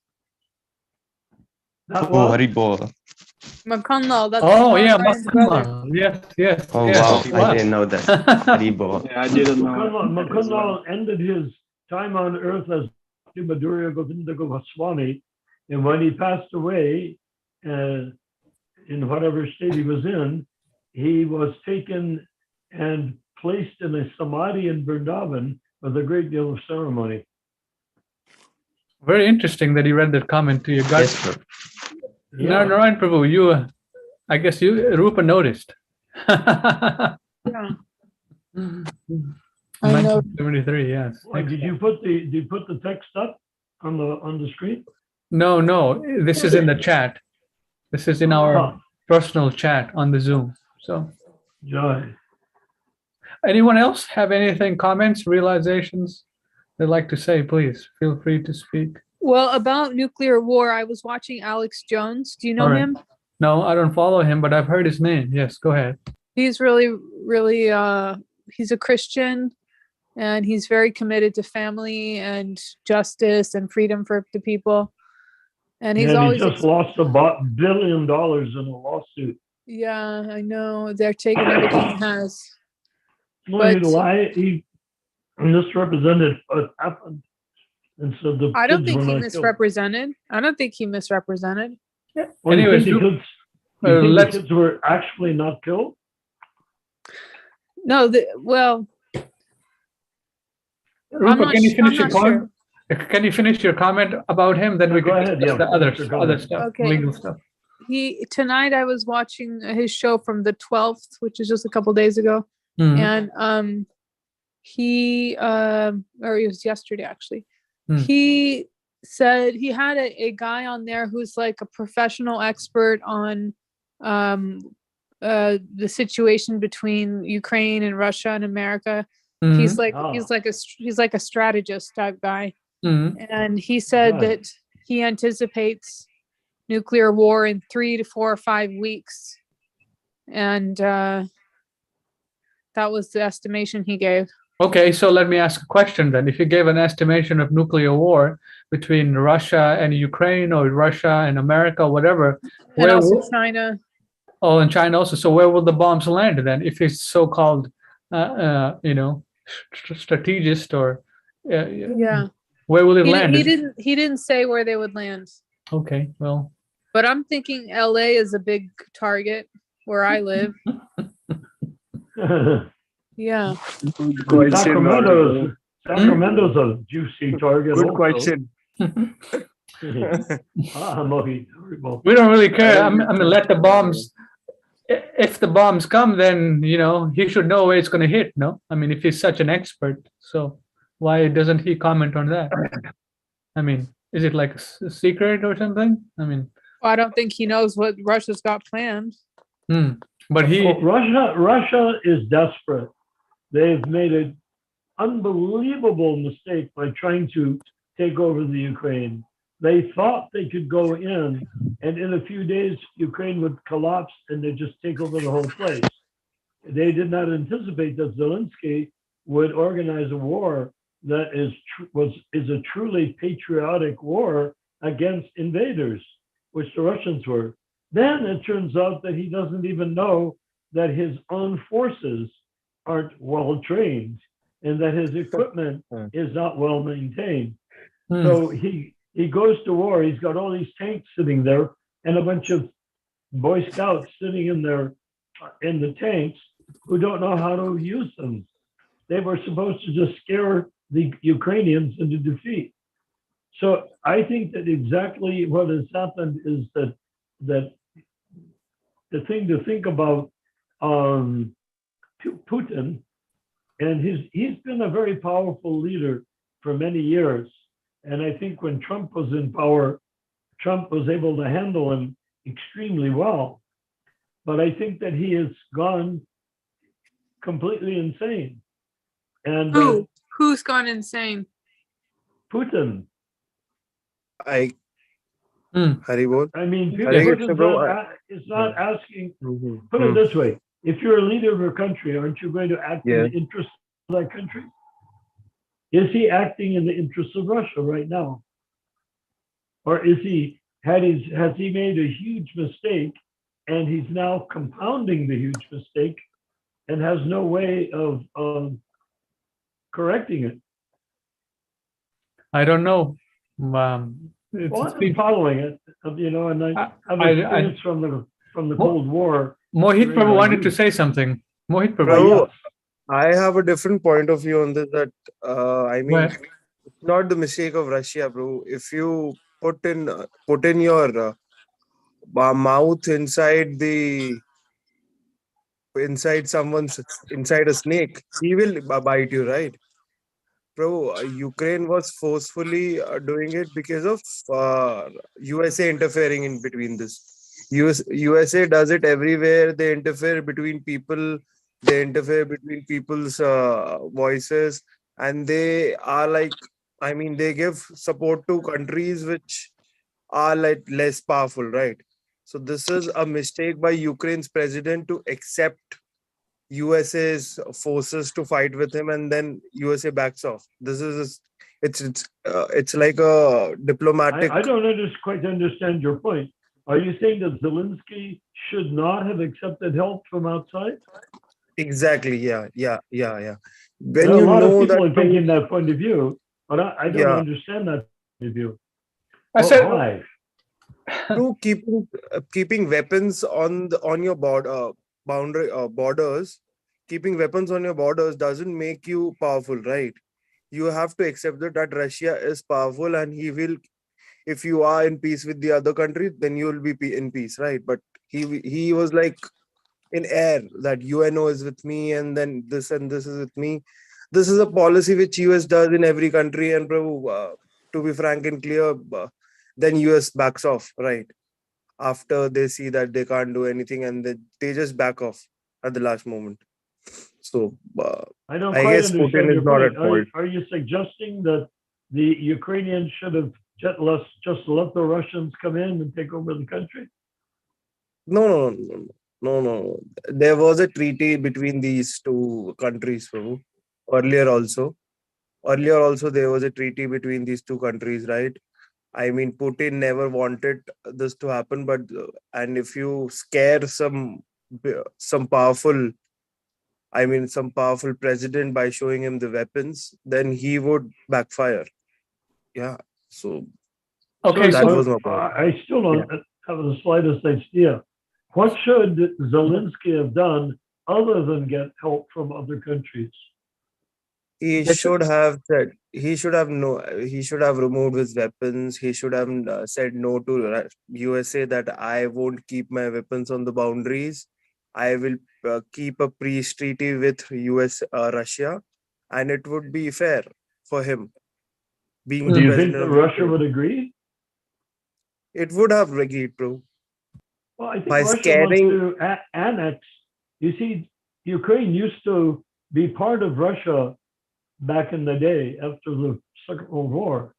That Oh, was Haribol. Makanlal, that's Oh, Nara yeah, Narayan's brother. Makmal. Yes. Oh, yes. wow. it I was. didn't know that. Haribol. Yeah, I didn't know. Makanlal ended his time on earth as Madhurya Govinda Goswami, and when he passed away, in whatever state he was in, he was taken and placed in a samadhi in Vrindavan with a great deal of ceremony. Very interesting that you read that comment to your gut. Yes, sir. Nara Narayan Prabhu, you, I guess Rupa noticed. Yeah. I know. 1973, yes. Why, did you put the text up on the screen? No, this is in the chat. This is in our personal chat on the Zoom. So, Joy. anyone else have anything, comments, realizations they'd like to say? Please feel free to speak. Well, about nuclear war, I was watching Alex Jones. Do you know All right. him? No, I don't follow him, but I've heard his name. Yes, go ahead. He's really he's a Christian, and he's very committed to family and justice and freedom for the people. And he's And he always just lost $1 billion in a lawsuit. yeah, I know they're taking everything he has. No, he But- lied. He misrepresented what happened, and so the I don't kids think were he not killed. misrepresented. I don't think he misrepresented. Well, you Anyways, think the kids, well, you think the let's- kids were actually not killed? No, well, Rupa, not can you su- finish I'm your not comment? Can you finish your comment about him? Then Yeah, we go can ahead, discuss yeah, the other finish your comment. stuff, Okay. legal stuff. tonight I was watching his show from the 12th, which is just a couple days ago. Mhm. And he or it was yesterday actually. Hmm. He said he had a guy on there who's like a professional expert on the situation between Ukraine and Russia and America. Mhm. He's like Oh. he's like a strategist type guy. Mhm. And he said Right. that he anticipates nuclear war in 3 to 4 or 5 weeks. And that was the estimation he gave. Okay, so let me ask a question then. If you gave an estimation of nuclear war between Russia and Ukraine, or Russia and America, whatever, And where also will, China. oh, and China also. So where will the bombs land then? If it's so-called, strategist, or Yeah. where will it He, land? he didn't say where they would land. Okay, well, But I'm thinking LA is a big target where I live. Yeah. Quite similar. Sacramento Sacramento's a juicy target. Good also. question. Mohit, horrible. We don't really care. I mean, let the bombs. If the bombs come, then he should know where it's going to hit. No, I mean, if he's such an expert, so why doesn't he comment on that? I mean, is it like a secret or something? I mean, I don't think he knows what Russia's got planned. but he. Oh, Russia is desperate. They've made an unbelievable mistake by trying to take over the Ukraine. They thought they could go in, and in a few days, Ukraine would collapse and they'd just take over the whole place. They did not anticipate that Zelensky would organize a war that is a truly patriotic war against invaders, which the Russians were. Then it turns out that he doesn't even know that his own forces aren't well trained and that his equipment is not well maintained. So he goes to war. He's got all these tanks sitting there and a bunch of Boy Scouts sitting in the tanks who don't know how to use them. They were supposed to just scare the Ukrainians into defeat. So I think that exactly what has happened is that the thing to think about Putin, and he's been a very powerful leader for many years. And I think when Trump was in power, Trump was able to handle him extremely well. But I think that he has gone completely insane. And Who's gone insane? Putin. Haribol. I mean, Hare Putin's Krishna, is not asking. Put it this way: if you're a leader of a country, aren't you going to act in the interest of that country? Is he acting in the interest of Russia right now, or has he made a huge mistake, and he's now compounding the huge mistake, and has no way of correcting it? I don't know. Well, I'm following it, and I have experience from the Cold War. Mohit Prabhu wanted to say something. Mohit Prabhu. Bro, I have a different point of view on this. That I mean, Well, it's not the mistake of Russia, bro. If you put in your mouth inside inside a snake, he will bite you, right? Bro, Ukraine was forcefully doing it because of USA interfering in between this. USA does it everywhere. They interfere between people. They interfere between people's voices, and they are like, I mean, they give support to countries which are like less powerful, right? So this is a mistake by Ukraine's president to accept USA's forces to fight with him, and then USA backs off. This is it's like a diplomatic. I don't quite understand your point. Are you saying that Zelensky should not have accepted help from outside? Exactly. Yeah. When a you lot of know people that are taking that point of view, but I don't Yeah. understand that point of view. I said, Why? through keeping weapons on your borders, keeping weapons on your borders doesn't make you powerful, right? You have to accept that Russia is powerful, and he will. If you are in peace with the other country, then you will be in peace, right? But he was like in air that UNO is with me, and then this and this is with me. This is a policy which US does in every country, and to be frank and clear, then US backs off, right? After they see that they can't do anything, and they just back off at the last moment. So I don't I quite guess understand Putin your is not point. at fault. Are you suggesting that the Ukrainians should have just let the Russians come in and take over the country? No. There was a treaty between these two countries, Prabhu. Earlier also there was a treaty between these two countries, right? I mean, Putin never wanted this to happen, but and if you scare some powerful, some powerful president by showing him the weapons, then he would backfire. Yeah. So okay, that so was my point. I still don't have the slightest idea. What should Zelensky have done other than get help from other countries? He Yes, should have said, he should have removed his weapons. He should have said no to USA that I won't keep my weapons on the boundaries. I will keep a peace treaty with Russia, and it would be fair for him being Do the you president think that of Russia Ukraine. would agree? It would have agreed, bro. Well, I think By Russia wants scaring, to annex. You see, Ukraine used to be part of Russia back in the day after the Second World War,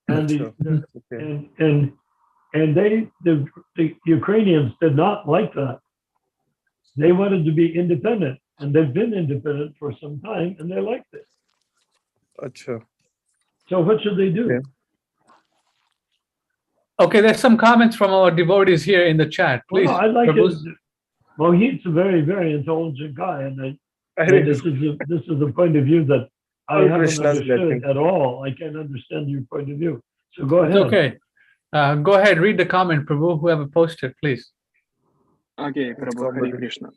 and Sure. Okay. and the Ukrainians did not like that. They wanted to be independent, and they've been independent for some time, and they liked it. Acha. So what should they do? Okay. Okay, there's some comments from our devotees here in the chat. Well, Please, no, I'd like Prabhu's- to. Mohit's a very, very intelligent guy, and Hare this is a point of view that I All haven't Krishna's understood blessing. at all. I can't understand your point of view. So go It's ahead. okay. Go ahead, read the comment, Prabhu, whoever posted, please. Okay, It's Prabhu, Hare complicated. Krishna.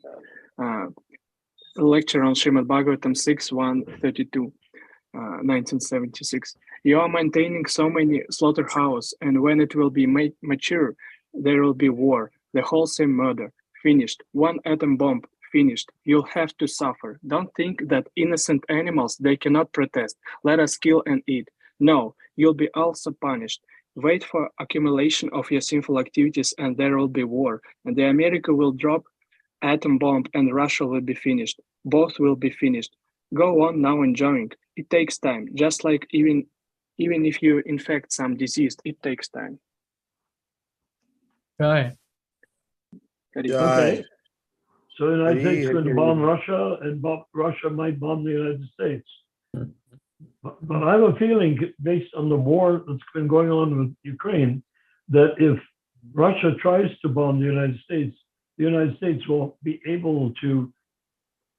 Lecture on Srimad Bhagavatam 6.132, 1976. You are maintaining so many slaughterhouses, and when it will be mature, there will be war, the wholesale murder, finished. One atom bomb, finished. You'll have to suffer. Don't think that innocent animals, they cannot protest. Let us kill and eat. No, you'll be also punished. Wait for accumulation of your sinful activities, and there will be war. And the America will drop atom bomb, and Russia will be finished. Both will be finished. Go on now enjoying. It takes time. Just like even if you infect some disease, it takes time. Right. Okay. So the United Hari, States is going to Hari, bomb Hari. Russia, and Russia might bomb the United States. But I have a feeling, based on the war that's been going on with Ukraine, that if Russia tries to bomb the United States will be able to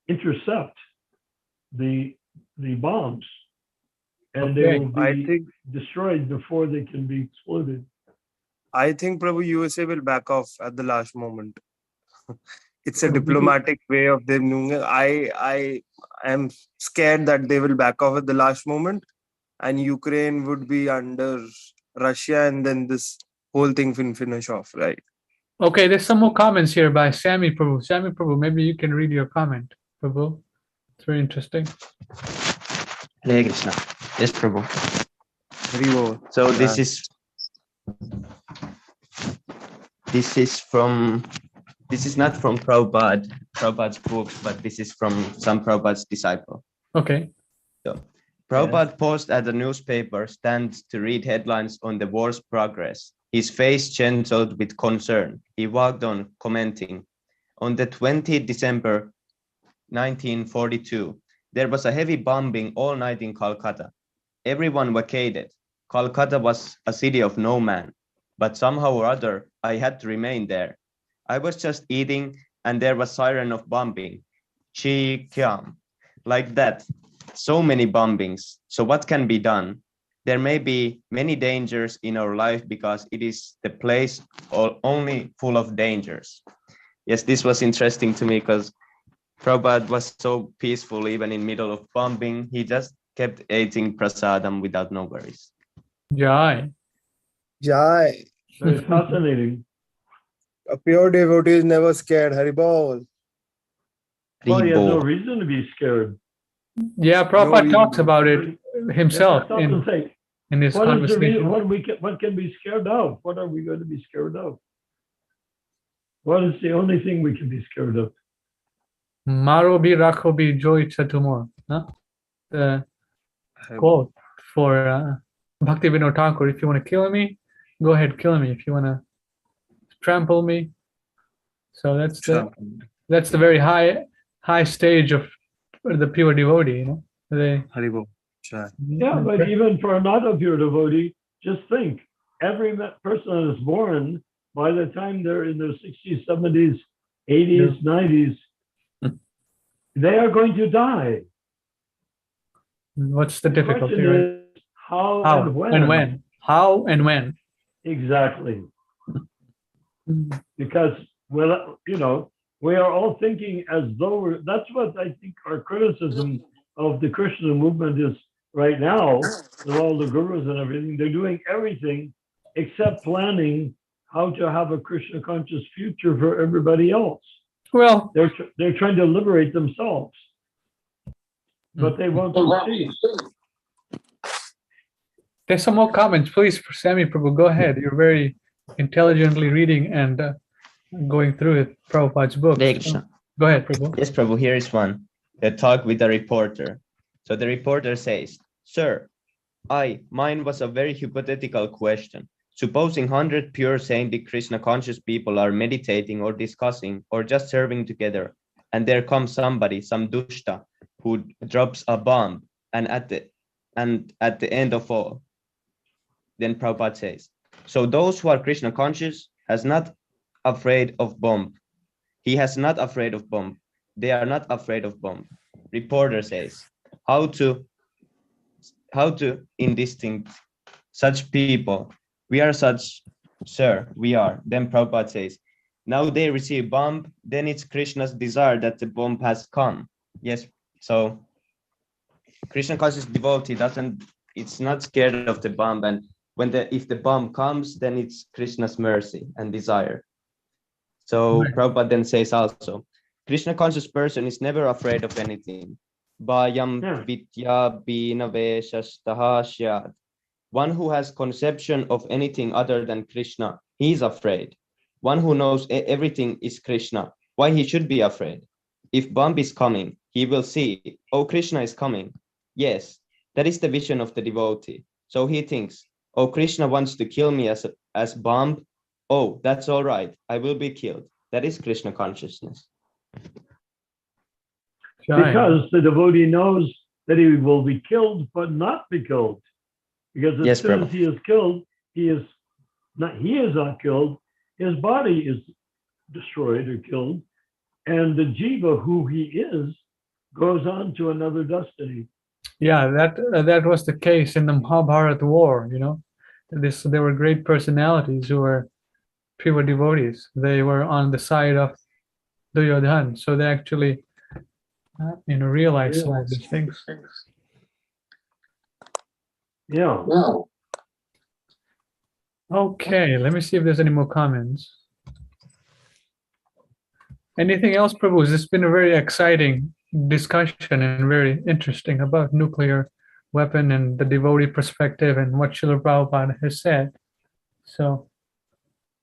intercept the bombs, and they Okay. will I be think destroyed before they can be exploded. Prabhu USA will back off at the last moment. It's a Because- diplomatic way of them doing it. I am scared that they will back off at the last moment, and Ukraine would be under Russia, and then this whole thing will finish off, right? Okay, there's some more comments here by Sammy Prabhu. Sammy Prabhu, maybe you can read your comment, Prabhu. It's very interesting. Hare Krishna. Yes, Prabhu. Hari Bol. So Yeah. This is not from Prabhupada's books, but this is from some Prabhupada's disciple. Okay. So Prabhupada paused at the newspaper stand to read headlines on the war's progress. His face gentled with concern. He walked on, commenting. On the 20th December 1942, there was a heavy bombing all night in Calcutta. Everyone vacated. Calcutta was a city of no man, but somehow or other, I had to remain there. I was just eating, and there was siren of bombing. Chi Kiam. Like that. So many bombings. So what can be done? There may be many dangers in our life because it is the place only full of dangers. Yes, this was interesting to me because Prabhupada was so peaceful even in middle of bombing. He just kept eating prasadam without no worries. Jai. Jai. Very fascinating. A pure devotee is never scared. Hari Bol. Well, he has no Haribo. reason to be scared. Yeah, Prabhupada No, talks about it himself Stop and think. in his What is the reason? conversation. What can be scared of? What are we going to be scared of? What is the only thing we can be scared of? Maro bi rakho bi jo ichha tumor. Huh? The quote for Bhakti Vinod Thakur: if you want to kill me, go ahead, kill me. If you want to trample me, so that's the very high stage of the pure devotee. You know, they. Hari Bol. Jai. Yeah, but even for not a pure devotee, just think, every person that is born, by the time they're in their 60s, 70s, 80s, 90s, they are going to die. What's the The difficulty? question Right? is how How and when. and when? How and when? Exactly. Because, well, we are all thinking as though that's what I think our criticism of the Krishna movement is right now, with all the gurus and everything, they're doing everything except planning how to have a Krishna conscious future for everybody else. Well, They're trying to liberate themselves, but they won't succeed. there's some more comments. Please, Sammy Prabhu, go ahead. You're very intelligently reading and going through it, Prabhupada's book. Hare Krishna. Go ahead, Prabhu. Yes, Prabhu, here is one. A talk with a reporter. So the reporter says, Sir, mine was a very hypothetical question. Supposing 100 pure saintly Krishna conscious people are meditating or discussing or just serving together, and there comes somebody, some dushta, who drops a bomb, and at the end of all, then Prabhupada says, so those who are Krishna conscious has not afraid of bomb. He has not afraid of bomb. They are not afraid of bomb. Reporter says, how to indistinct such people? We are such, sir, we are. Then Prabhupada says, now they receive bomb, then it's Krishna's desire that the bomb has come. Yes, so Krishna conscious devotee it's not scared of the bomb, and if the bomb comes, then it's Krishna's mercy and desire. So Right. Prabhupada then says also, Krishna conscious person is never afraid of anything. Bhayam vidya binaveshastaha syad. One who has conception of anything other than Krishna, he is afraid. One who knows everything is Krishna, why he should be afraid? If bomb is coming, he will see, oh, Krishna is coming. Yes, that is the vision of the devotee. So he thinks, oh, Krishna wants to kill me as bomb. Oh, that's all right. I will be killed. That is Krishna consciousness. Because the devotee knows that he will be killed, but not be killed. Because as soon as he is killed, he is not killed, his body is destroyed or killed, and the jiva, who he is, goes on to another destiny. Yeah, that was the case in the Mahabharata war, you know. There were great personalities who were pure devotees. They were on the side of Duryodhan, so they actually realized some of these things. Yeah. Okay, let me see if there's any more comments. Anything else, Prabhu? It's been a very exciting discussion and very interesting about nuclear weapon and the devotee perspective and what Srila Prabhupada has said. So,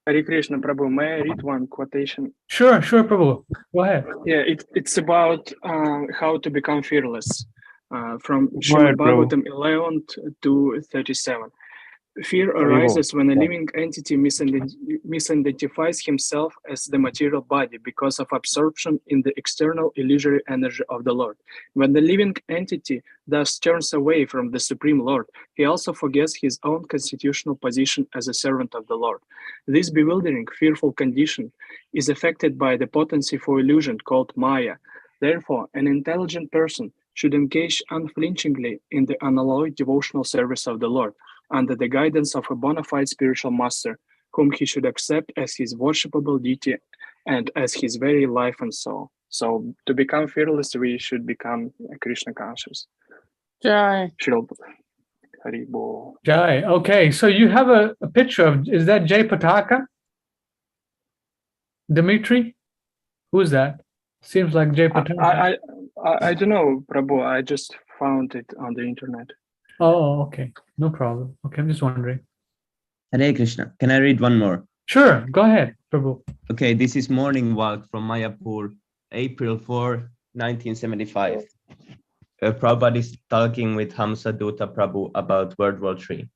Hare Krishna, Prabhu, may I read one quotation? Sure, Prabhu. Go ahead. Yeah, it's about how to become fearless. From Srimad Bhagavatam 11-37. Fear arises when a living entity misidentifies himself as the material body because of absorption in the external illusory energy of the Lord. When the living entity thus turns away from the Supreme Lord, he also forgets his own constitutional position as a servant of the Lord. This bewildering, fearful condition is affected by the potency for illusion called Maya. Therefore, an intelligent person should engage unflinchingly in the unalloyed devotional service of the Lord, under the guidance of a bona fide spiritual master, whom he should accept as his worshipable deity and as his very life and soul. So to become fearless, we should become Krishna conscious. Jai. Haribo. Jai. Okay, so you have a picture of, is that Jay Pataka? Dimitri? Who's that? Seems like Jay Pataka. I don't know, Prabhu. I just found it on the internet. Oh, okay. No problem. Okay, I'm just wondering. Hare Krishna. Can I read one more? Sure, go ahead, Prabhu. Okay, this is Morning Walk from Mayapur, April 4, 1975. Prabhupada is talking with Hamsa Dutta Prabhu about World War III.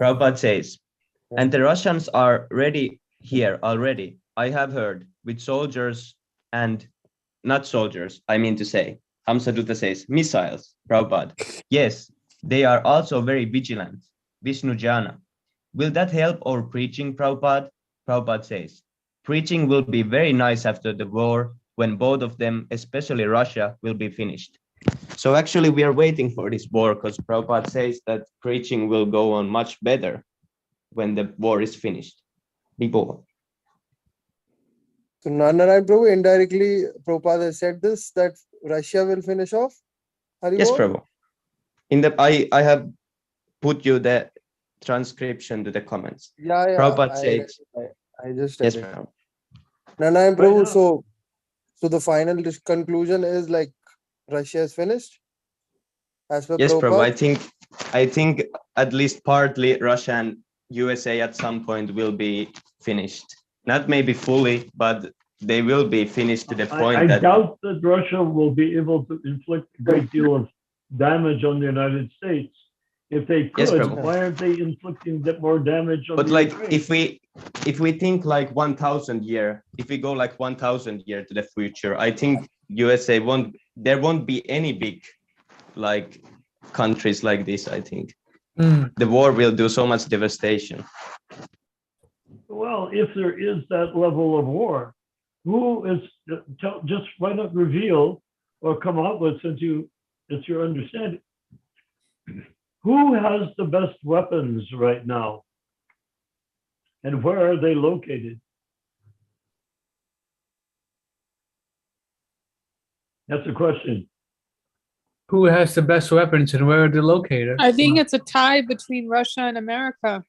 Prabhupada says, and the Russians are ready here already, I have heard, with soldiers and not soldiers, I mean to say. Hamsa Dutta says, missiles, Prabhupada. Yes, they are also very vigilant. Vishnu Jana. Will that help our preaching, Prabhupada? Prabhupada says, preaching will be very nice after the war when both of them, especially Russia, will be finished. So actually we are waiting for this war because Prabhupada says that preaching will go on much better when the war is finished. People. So Nara Narayan Prabhu, indirectly, Prabhupada has said this, that Russia will finish off? Yes, Haribol? Prabhu. I have put you the transcription to the comments. Yeah, Prabhupada says, I just yes, read it. Prabhu. Narayan Right Prabhu, now. so the final conclusion is like Russia is finished as per Yes, Prabhu. Prabhupada. I think at least partly Russia and USA at some point will be finished. Not maybe fully, but they will be finished to the point I that doubt that Russia will be able to inflict a great deal of damage on the United States. If they Yes, could, Prabhu. why aren't they inflicting more damage on But the like Ukraine? if we think like 1,000 year, if we go like 1,000 year to the future, I think USA there won't be any big like countries like this. I think the war will do so much devastation. Well, if there is that level of war, who is just why not reveal or come out with, since it's your understanding, who has the best weapons right now and where are they located? That's a question. Who has the best weapons and where are they located? I think it's a tie between Russia and America.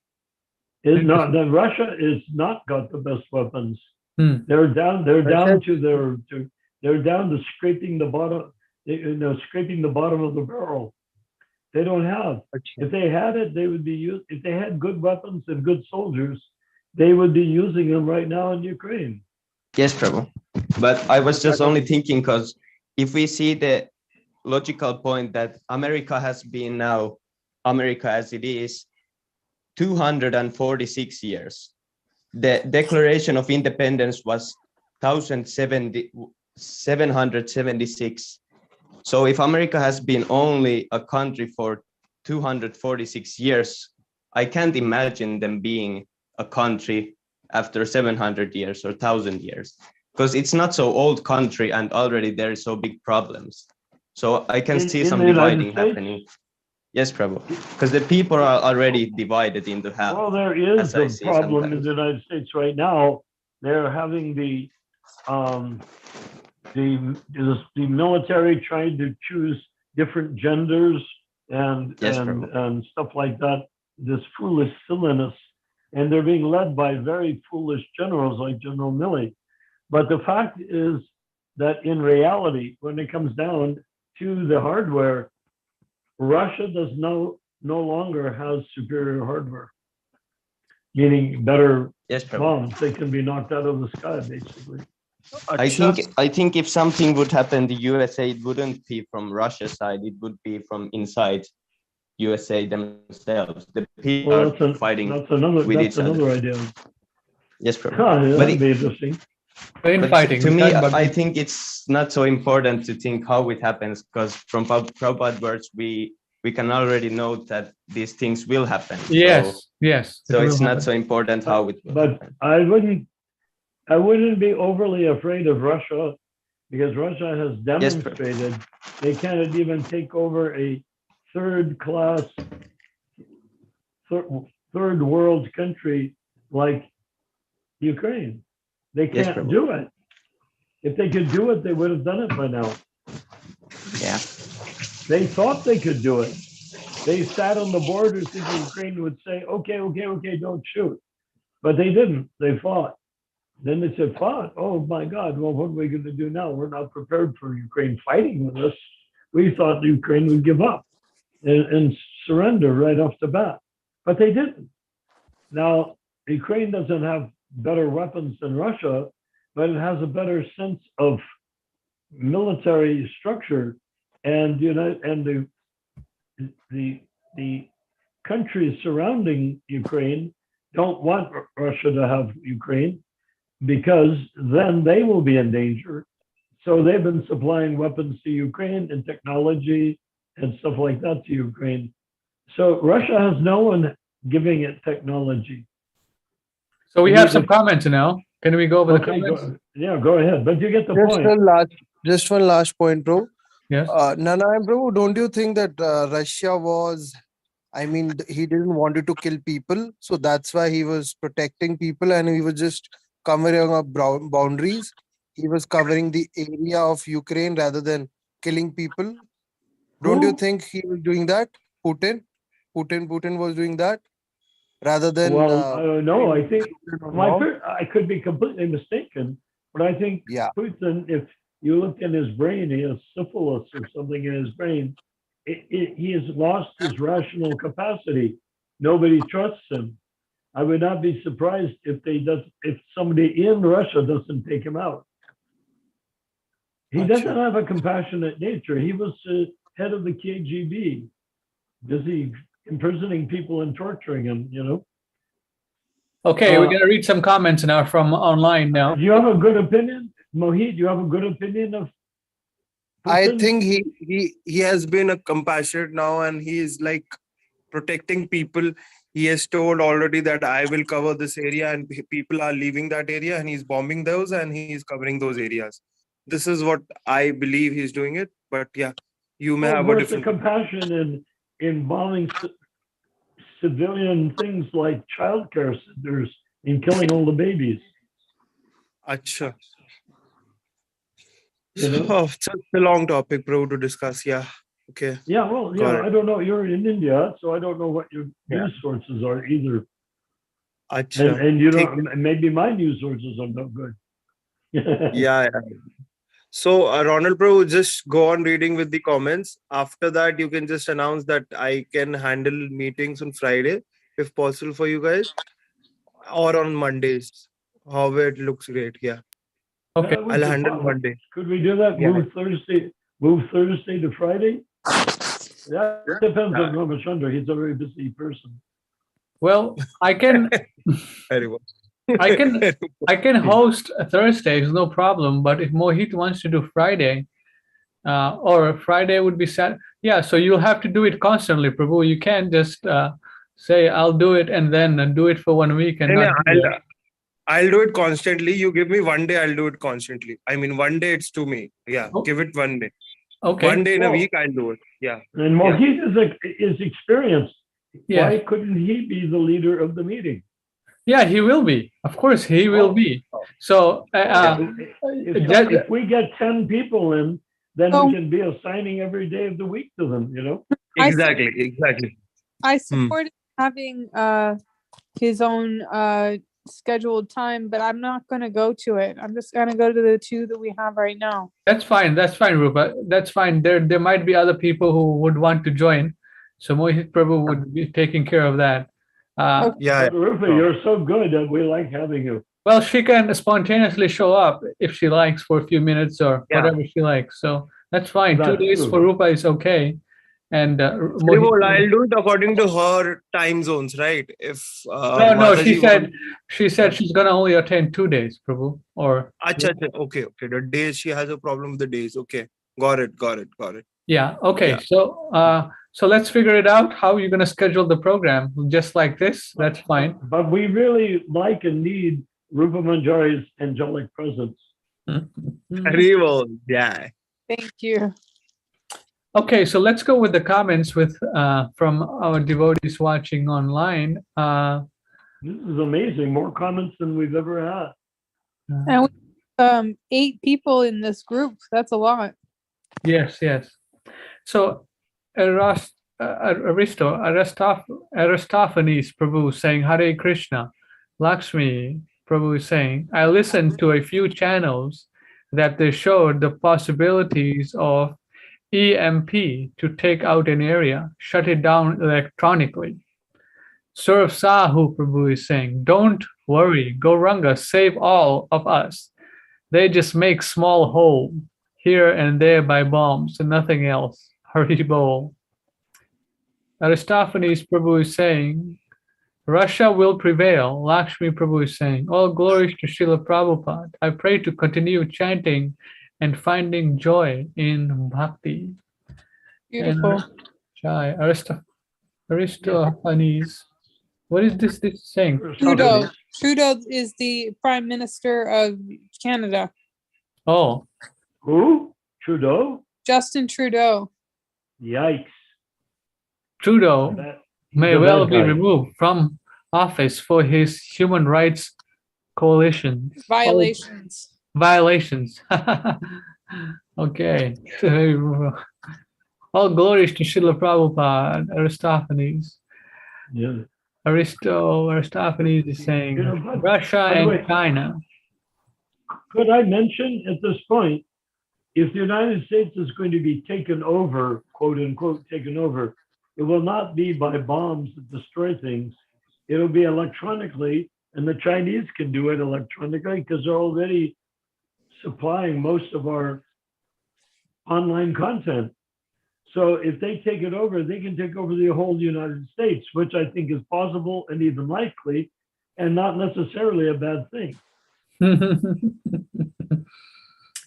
Is not that Russia is not got the best weapons. They're down to scraping the bottom, scraping the bottom of the barrel. They don't have. If they had it, they would be used. If they had good weapons and good soldiers, they would be using them right now in Ukraine. Yes, Prabhu. But I was just only thinking because if we see the logical point that America has been now, America as it is, 246 years. The Declaration of Independence was 1776. So if America has been only a country for 246 years, I can't imagine them being a country after 700 years or 1,000 years, because it's not so old country and already there is so big problems. So I can see some dividing happening. Yes, Prabhu, because the people are already divided into half. Well, there is a problem in the United States right now. They're having the military trying to choose different genders and stuff like that. This foolish silliness, and they're being led by very foolish generals like General Milley. But the fact is that in reality, when it comes down to the hardware, Russia does no longer has superior hardware, meaning better bombs. They can be knocked out of the sky, basically. I think if something would happen to USA, it wouldn't be from Russia's side. It would be from inside USA themselves. The people are fighting with each other. Another idea. Yes, Prabhu. That'd be interesting. To me, I think it's not so important to think how it happens, because from Prabhupada words, we can already know that these things will happen. Yes. So it's not so important how it will happen. I wouldn't be overly afraid of Russia, because Russia has demonstrated they can't even take over a third world country like Ukraine. They can't do it. If they could do it, they would have done it by now. Yeah. They thought they could do it. They sat on the border thinking Ukraine would say, okay, don't shoot. But they didn't. They fought. Then they said, fought? Oh my God, well, what are we going to do now? We're not prepared for Ukraine fighting with us. We thought Ukraine would give up and surrender right off the bat. But they didn't. Now, Ukraine doesn't have better weapons than Russia, but it has a better sense of military structure, and the countries surrounding Ukraine don't want Russia to have Ukraine, because then they will be in danger. So they've been supplying weapons to Ukraine and technology and stuff like that to Ukraine. So Russia has no one giving it technology. So we have some comments now. Can we go over the comments? Go ahead. But you get the point. Just one last point, bro. Yes. Narayan, bro, don't you think that Russia was, he didn't wanted to kill people, so that's why he was protecting people, and he was just covering up boundaries. He was covering the area of Ukraine rather than killing people. Don't you Who? think he was doing that? Putin was doing that rather than Well, I don't know. I think no? I could be completely mistaken, but I think Yeah. Putin, if you look in his brain, he has syphilis or something in his brain. He has lost his rational capacity. Nobody trusts him. I would not be surprised if somebody in Russia doesn't take him out. He doesn't Acha. have a compassionate nature. He was head of the KGB, busy imprisoning people and torturing them. Okay, we're Uh, gonna read some comments now from online now. do you have a good opinion, Mohit? Do you have a good opinion of I Putin? think he has been a compassionate now, and he is like protecting people. He has told already that I will cover this area, and people are leaving that area, and he's bombing those, and he's covering those areas. This is what I believe he's doing it. But yeah, you may Well, have a where's the different. compassion in bombing civilian things like childcare centers and killing all the babies? Acha. You know? Oh, it's a long topic, bro, to discuss. Yeah. Okay. Yeah, well, Got it. I don't know. You're in India, so I don't know what your Yeah. news sources are either. Acha. And you Take don't. Maybe my news sources are no good. Yeah. So, Ronald, bro, just go on reading with the comments. After that, you can just announce that I can handle meetings on Friday, if possible for you guys, or on Mondays. However, it looks great. Yeah, Okay. That would I'll be handle fun. Monday. Could we do that? Yeah. Move Thursday to Friday. That depends on Ramachandra. He's a very busy person. Well, I can Very well. I can host Thursdays, no problem. But if Mohit wants to do Friday, or Friday would be Sat. Yeah, so you'll have to do it constantly, Prabhu. You can't just say I'll do it and then do it for 1 week and Yeah, not do it. I'll do it constantly. You give me one day, I'll do it constantly. I mean, one day it's to me. Yeah, Oh. give it one day. Okay. One day in a Well- week, I'll do it. Yeah. And Mohit is experienced. Yeah. Why couldn't he be the leader of the meeting? Yeah, he will be. Of course, he will Oh. be. So If we get 10 people in, then Oh. we can be assigning every day of the week to them. Exactly. I support having his own scheduled time, but I'm not going to go to it. I'm just going to go to the two that we have right now. That's fine. That's fine, Rupa. That's fine. There might be other people who would want to join. So Mohit Prabhu would be taking care of that. Okay. Yeah. But Rupa, you're so good that we like having you. Well, she can spontaneously show up if she likes for a few minutes or Yeah. whatever she likes. So that's fine. That's 2 days true. for Rupa is okay. And Rivol, I'll do it according to her time zones, right? If no, Mataji she said she's gonna only attend 2 days, Prabhu. Or Acha, okay. The days, she has a problem with the days. Okay, got it. yeah, okay. Yeah. So let's figure it out. How you're gonna schedule the program? Just like this? That's fine. But we really like and need Rupa Manjari's angelic presence. Rivol, yeah. Thank you. Okay, so let's go with the comments with from our devotees watching online. This is amazing. More comments than we've ever had. And we 8 people in this group. That's a lot. Yes. So Aristophanes Prabhu saying Hare Krishna. Lakshmi Prabhu is saying, I listened to a few channels that they showed the possibilities of EMP to take out an area, shut it down electronically. Surf Sahu Prabhu is saying, don't worry, Gauranga, save all of us. They just make small hole here and there by bombs and nothing else. Hari Bol. Aristophanes Prabhu is saying, Russia will prevail. Lakshmi Prabhu is saying, all glories to Srila Prabhupada. I pray to continue chanting and finding joy in bhakti. Beautiful. Jai. Aristophanes. What is this saying? Trudeau. Trudeau is the Prime Minister of Canada. Oh, Who? Trudeau? Justin Trudeau. Yikes. Trudeau He's may a well bad be guy. removed from office for his human rights coalition Violations. violations. Okay. All glories to Srila Prabhupada, Aristophanes. Yeah. Aristophanes is saying You know, Russia by the and way, China. could I mention at this point, if the United States is going to be taken over, quote unquote, taken over, it will not be by bombs that destroy things. It'll be electronically, and the Chinese can do it electronically because they're already supplying most of our online content. So if they take it over, they can take over the whole United States, which I think is possible and even likely, and not necessarily a bad thing.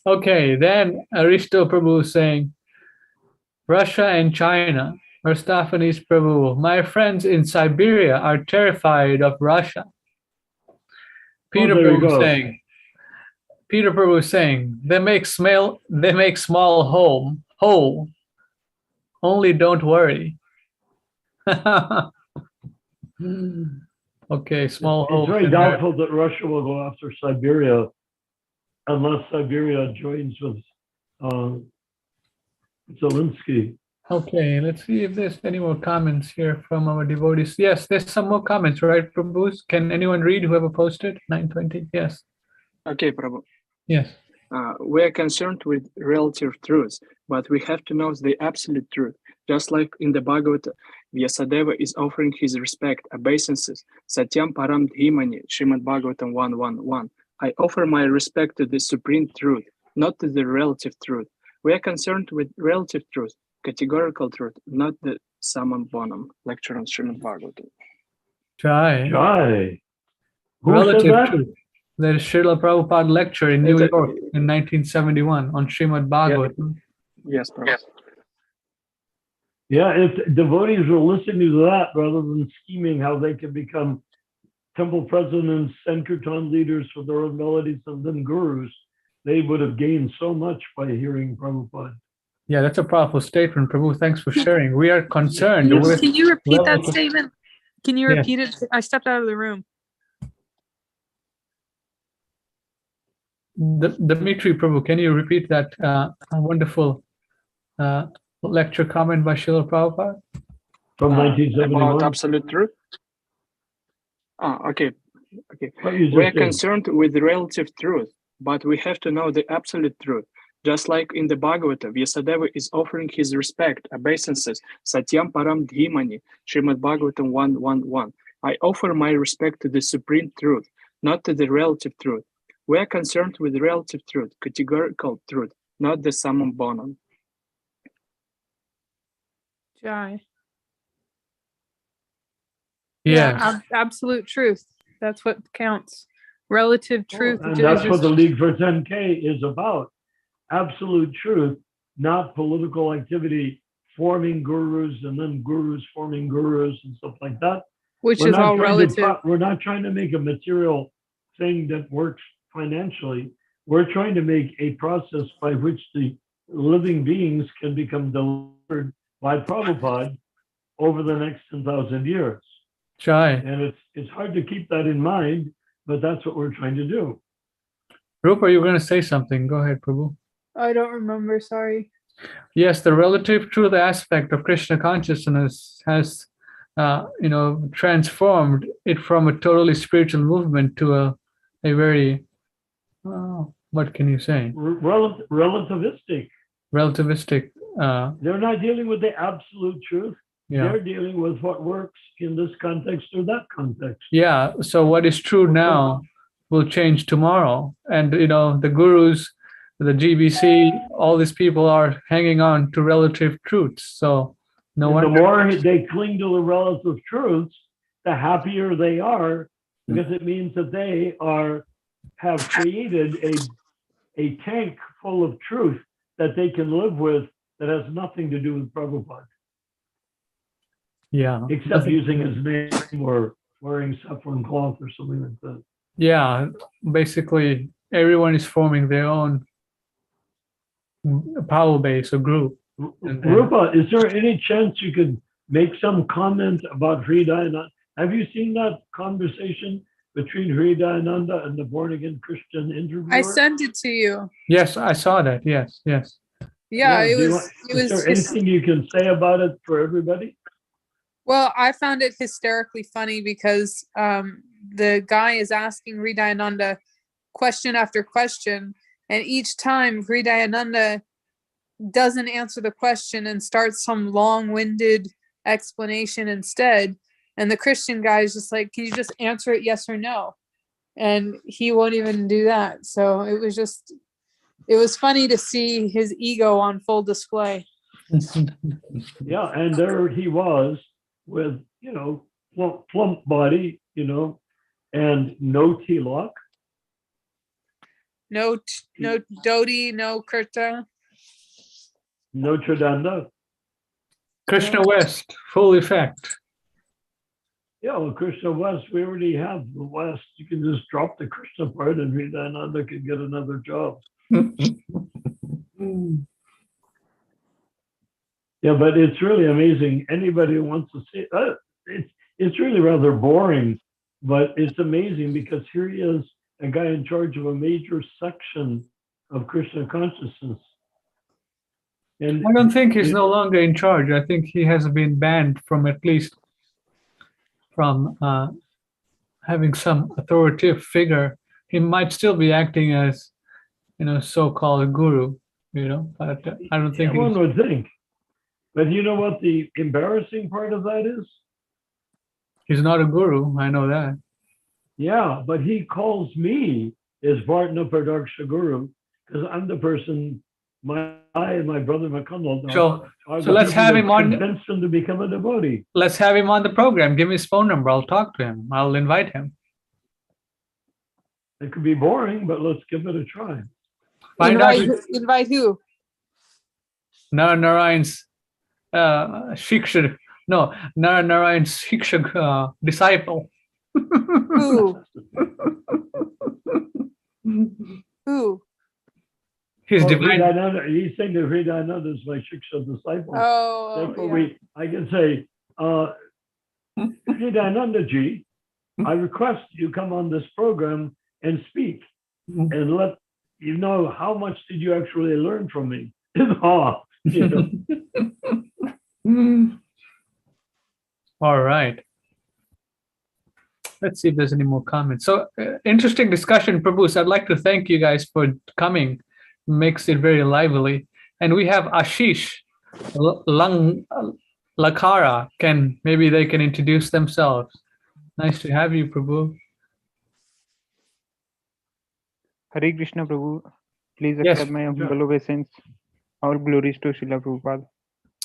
Okay, then Aristo Prabhu saying Russia and China. Aristophanes Prabhu, my friends in Siberia are terrified of Russia. Peter there you Prabhu go. saying, Peter Prabhu saying, they make small hole. Only don't worry. Okay, small hole. It's very doubtful that Russia will go after Siberia unless Siberia joins with Zelensky. Okay, let's see if there's any more comments here from our devotees. Yes, there's some more comments, right, Prabhu? Can anyone read whoever posted? 920, yes. Okay, Prabhu. Yes. We are concerned with relative truths, but we have to know the absolute truth. Just like in the Bhagavata, Vyasadeva is offering his respect, obeisances. Satyam Param Dhimani, Srimad Bhagavatam 111. I offer my respect to the supreme truth, not to the relative truth. We are concerned with relative truth, categorical truth, not the summum bonum. Lecture on Srimad Bhagavatam. Jai. Who Relative said that? truth. There's Srila Prabhupada lecture in New York in 1971 on Srimad Bhagavatam. Yes, Prabhupada. Yeah, if devotees were listening to that rather than scheming how they can become temple presidents, Sankirtan leaders for their own melodies, and then gurus, they would have gained so much by hearing Prabhupada. Yeah, that's a powerful statement, Prabhu. Thanks for sharing. We are concerned with. Can you repeat that relative- statement? Can you repeat it? I stepped out of the room. Dmitry Prabhu, can you repeat that wonderful lecture comment by Srila Prabhupada? From 1971? About absolute truth? Okay. What you We are just said. concerned with relative truth, but we have to know the absolute truth. Just like in the Bhagavata, Vyasadeva is offering his respect, obeisances, Satyam Param Dhimani, Srimad Bhagavatam 111. I offer my respect to the supreme truth, not to the relative truth. We are concerned with relative truth, categorical truth, not the summum bonum. Jai. Yeah. Absolute truth. That's what counts. Relative truth. And that's what the League for 10K is about. Absolute truth, not political activity, forming gurus and then gurus forming gurus and stuff like that. Which is all relative. We're not trying to make a material thing that works financially. We're trying to make a process by which the living beings can become delivered by Prabhupada over the next 10,000 years. Jai. And it's hard to keep that in mind, but that's what we're trying to do. Rupa, you were going to say something. Go ahead, Prabhu. I don't remember, sorry. Yes, the relative truth aspect of Krishna consciousness has, transformed it from a totally spiritual movement to a very, what can you say? Relativistic. Relativistic. They're not dealing with the absolute truth. Yeah. They're dealing with what works in this context or that context. Yeah. So what is true now will change tomorrow. And, the gurus, the GBC, all these people are hanging on to relative truths. So no And wonder. the more they cling to the relative truths, the happier they are, because it means that they have created a tank full of truth that they can live with that has nothing to do with Prabhupada. Yeah. Except using his name or wearing saffron cloth or something like that. Yeah. Basically, everyone is forming their own power base or group. Rupa, is there any chance you could make some comment about Hridayananda? Have you seen that conversation between Hridayananda and the born-again Christian interviewer? I sent it to you. Yes, I saw that. Yes. Yeah, it do you was want, it is was there his, anything you can say about it for everybody? well, I found it hysterically funny because the guy is asking Hridayananda question after question, and each time Hridayananda doesn't answer the question and starts some long-winded explanation instead. And the Christian guy is just like, can you just answer it yes or no? And he won't even do that. So it was funny to see his ego on full display. Yeah, and there he was with, plump body, and no tilak. No Dodi, no Kurta. No Tridanda. Krishna West, full effect. Yeah, well, Krishna West, we already have the West. You can just drop the Krishna part and Hridayananda can get another job. Yeah, but it's really amazing. Anybody who wants to see it's really rather boring, but it's amazing because here he is, a guy in charge of a major section of Krishna consciousness. And I don't think he's no longer in charge. I think he has been banned from at least from having some authoritative figure. He might still be acting as, so-called guru, but I don't think one would think. But you know what the embarrassing part of that is? he's not a guru. I know that. Yeah, but he calls me his Vartna Pradaksha Guru because I'm the person, I and my brother Makandal. So let's have him on. Convince him to become a devotee. Let's have him on the program. Give me his phone number. I'll talk to him. I'll invite him. It could be boring, but let's give it a try. Invite who? Nara Narayan's Shiksha. No, Nara Narayan's Shiksha disciple. Who? Who? His divine. He's saying that Hridayananda is my Shiksha disciple. Oh, Therefore, I can say, Hridayananda ji, I request you come on this program and speak and let you know how much did you actually learn from me. All right. Let's see if there's any more comments. So interesting discussion, Prabhu. I'd like to thank you guys for coming. Makes it very lively. And we have Ashish Lakara. Maybe they can introduce themselves. Nice to have you, Prabhu. Hare Krishna, Prabhu. Please accept my humble obeisance. All glories to Srila Prabhupada.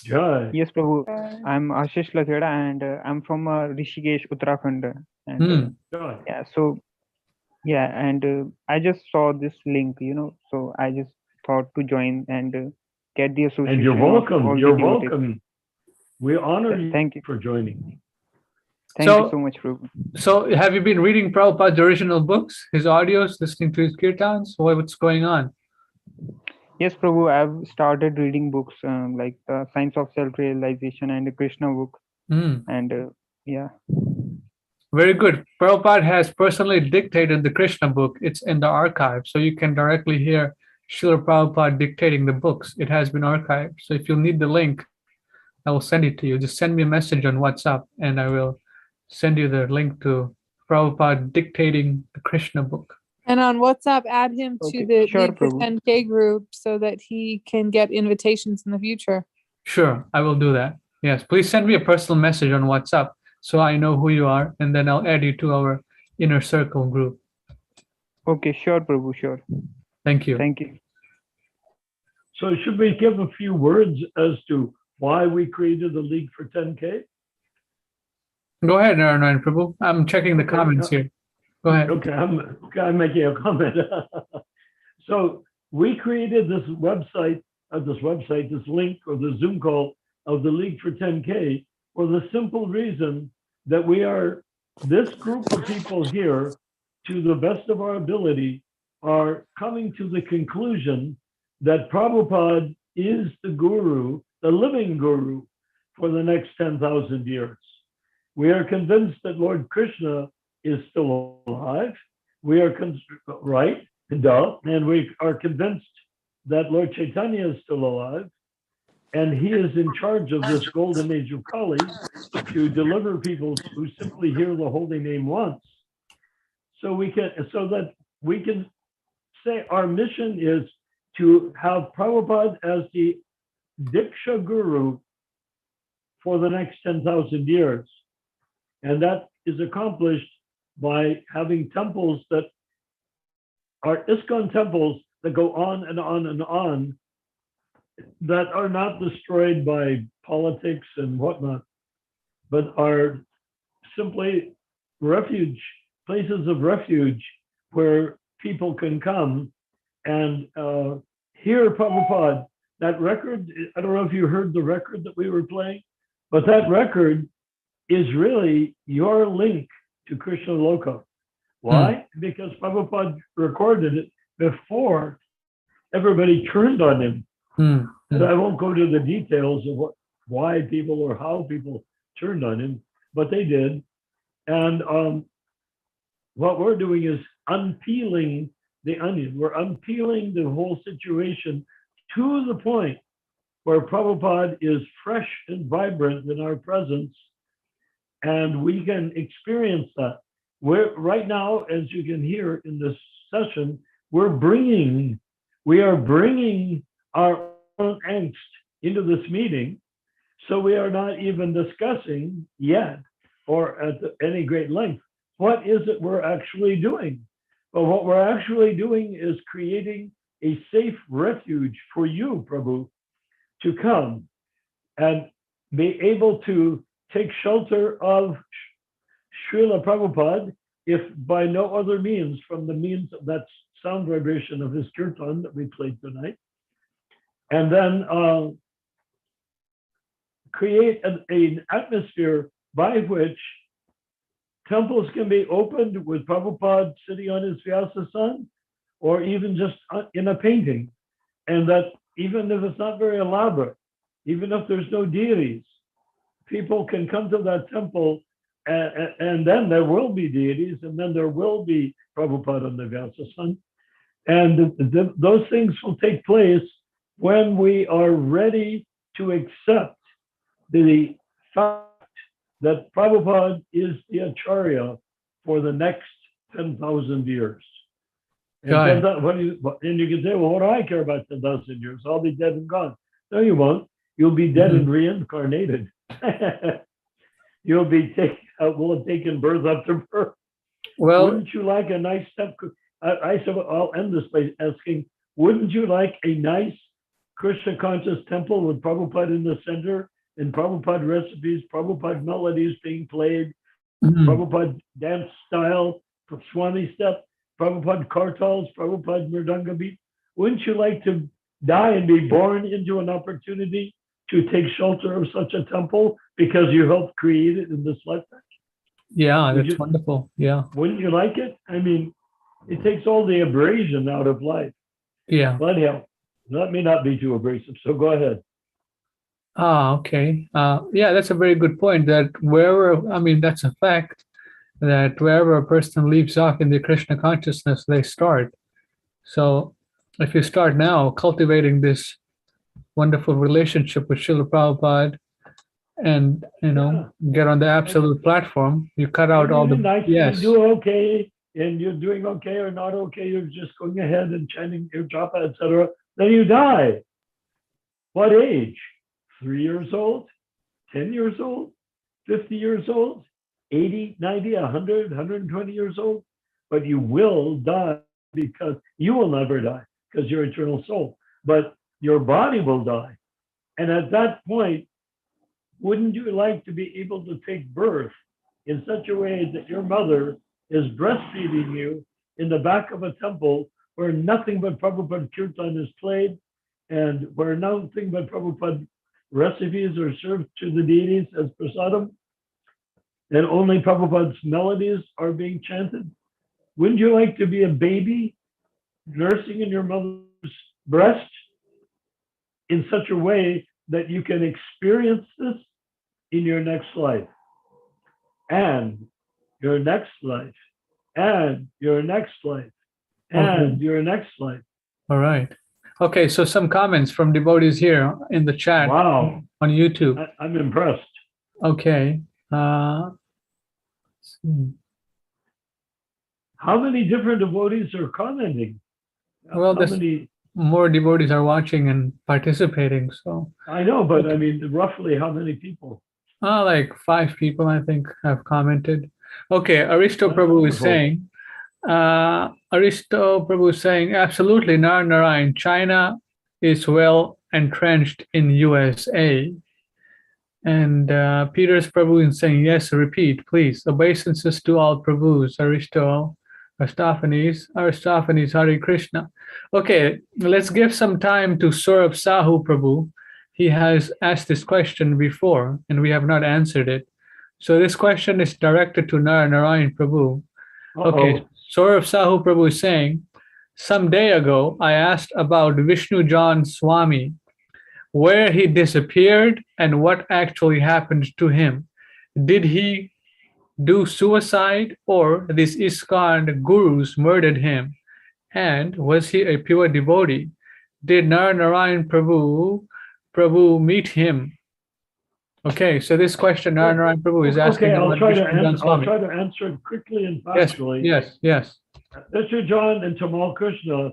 Jai. Yes, Prabhu. I'm Ashish Lakheda and I'm from Rishikesh, Uttarakhand. And yeah, so and I just saw this link, so I just thought to join and get the association. And you're welcome. You're welcome. We honor you. Thank you for joining. Thank you so much, Prabhu. So have you been reading Prabhupada's original books, his audios, listening to his kirtans? What's going on? Yes, Prabhu, I've started reading books like the Science of Self-Realization and the Krishna book. And yeah. Very good. Prabhupada has personally dictated the Krishna book. It's in the archive, so you can directly hear Srila Prabhupada dictating the books. It has been archived. So if you need the link, I will send it to you. Just send me a message on WhatsApp and I will send you the link to Prabhupada dictating the Krishna book. And on WhatsApp, add him to the Lead for 10K group so that he can get invitations in the future. Sure, I will do that. Yes, please send me a personal message on WhatsApp so I know who you are, and then I'll add you to our inner circle group. Okay, sure, Prabhu, sure. Thank you. Thank you. So should we give a few words as to why we created the League for 10K? Go ahead, Nara Narayan Prabhu. I'm checking the comments here. Go ahead. Okay, I'm making a comment. So we created this website, this link or the Zoom call of the League for 10K for the simple reason that we are, this group of people here, to the best of our ability, are coming to the conclusion that Prabhupada is the guru, the living guru for the next 10,000 years. We are convinced that Lord Krishna is still alive. We are and we are convinced that Lord Chaitanya is still alive, and he is in charge of this golden age of Kali to deliver people who simply hear the holy name once. So that we can say our mission is to have Prabhupada as the Diksha Guru for the next 10,000 years. And that is accomplished by having temples that are ISKCON temples that go on and on and on, that are not destroyed by politics and whatnot, but are simply places of refuge where people can come and hear Prabhupada. That record, I don't know if you heard the record that we were playing, but that record is really your link to Krishna Loka. Why? Because Prabhupada recorded it before everybody turned on him. And I won't go to the details of why people or how people turned on him, but they did. And what we're doing is unpeeling the onion. We're unpeeling the whole situation to the point where Prabhupada is fresh and vibrant in our presence, and we can experience that. Right now, as you can hear in this session, we are bringing our own angst into this meeting. So we are not even discussing yet, or at any great length, what is it we're actually doing. But what we're actually doing is creating a safe refuge for you, Prabhu, to come and be able to take shelter of Srila Prabhupada, if by no other means from the means of that sound vibration of his kirtan that we played tonight. And then create an atmosphere by which temples can be opened with Prabhupada sitting on his Vyasa-san, or even just in a painting. And that even if it's not very elaborate, even if there's no deities, people can come to that temple, and then there will be deities, and then there will be Prabhupada on the Vyasa-san. And those things will take place when we are ready to accept the fact that Prabhupada is the Acharya for the next 10,000 years. And, and you can say, well, what do I care about 10,000 years? I'll be dead and gone. No, you won't. You'll be dead and reincarnated. You'll be will have taken birth after birth. Well, wouldn't you like a nice step? I said, I'll end this by asking, wouldn't you like a nice Krishna conscious temple with Prabhupada in the center, and Prabhupada recipes, Prabhupada melodies being played, Prabhupada dance style, Swami step, Prabhupada kartals, Prabhupada mridanga beat? Wouldn't you like to die and be born into an opportunity to take shelter of such a temple because you helped create it in this lifetime? Yeah, that's wonderful. Yeah. Wouldn't you like it? I mean, it takes all the abrasion out of life. Yeah. But hell, let me not be too abrasive. So go ahead. Okay. Yeah, that's a very good point. That that's a fact, that wherever a person leaves off in the Krishna consciousness, they start. So if you start now cultivating this wonderful relationship with Srila Prabhupada, and get on the absolute platform, you cut out all the You do okay, and you're doing okay or not okay, you're just going ahead and chanting your japa, etc. Then you die. What age? 3 years old, 10 years old, 50 years old, 80, 90, 100, 120 years old. But you will die, because you will never die because you're eternal soul, but your body will die. And at that point, wouldn't you like to be able to take birth in such a way that your mother is breastfeeding you in the back of a temple where nothing but Prabhupada kirtan is played, and where nothing but Prabhupada recipes are served to the deities as prasadam, and only Prabhupada's melodies are being chanted? Wouldn't you like to be a baby nursing in your mother's breast in such a way that you can experience this in your next life, and your next life, and your next life, and your next life? All right. Okay, so some comments from devotees here in the chat. Wow. On YouTube. I'm impressed. Okay. How many different devotees are commenting? Well, How many? More devotees are watching and participating. So I know, but I mean, roughly how many people? like 5 people, I think, have commented. Okay, Aristo That's Prabhu is wonderful. saying, absolutely, Nara Narayan, China is well entrenched in USA. And Peter's Prabhu is saying, yes, repeat, please. Obeisances to all Prabhus, Aristo, Aristophanes, Hare Krishna. Okay, let's give some time to Saurabh Sahu Prabhu. He has asked this question before, and we have not answered it. So this question is directed to Nara Narayan Prabhu. Okay, Saurabh Sahu Prabhu is saying, some day ago, I asked about Vishnu John Swami, where he disappeared and what actually happened to him. Did he do suicide or these ISKCON gurus murdered him? And was he a pure devotee? Did Nara Narayan Prabhu meet him? Okay, so this question Nara Narayan Prabhu is asking. Okay, I'll try to answer. answer it quickly and Yes, factually. yes. Mr. John and Tamal Krishna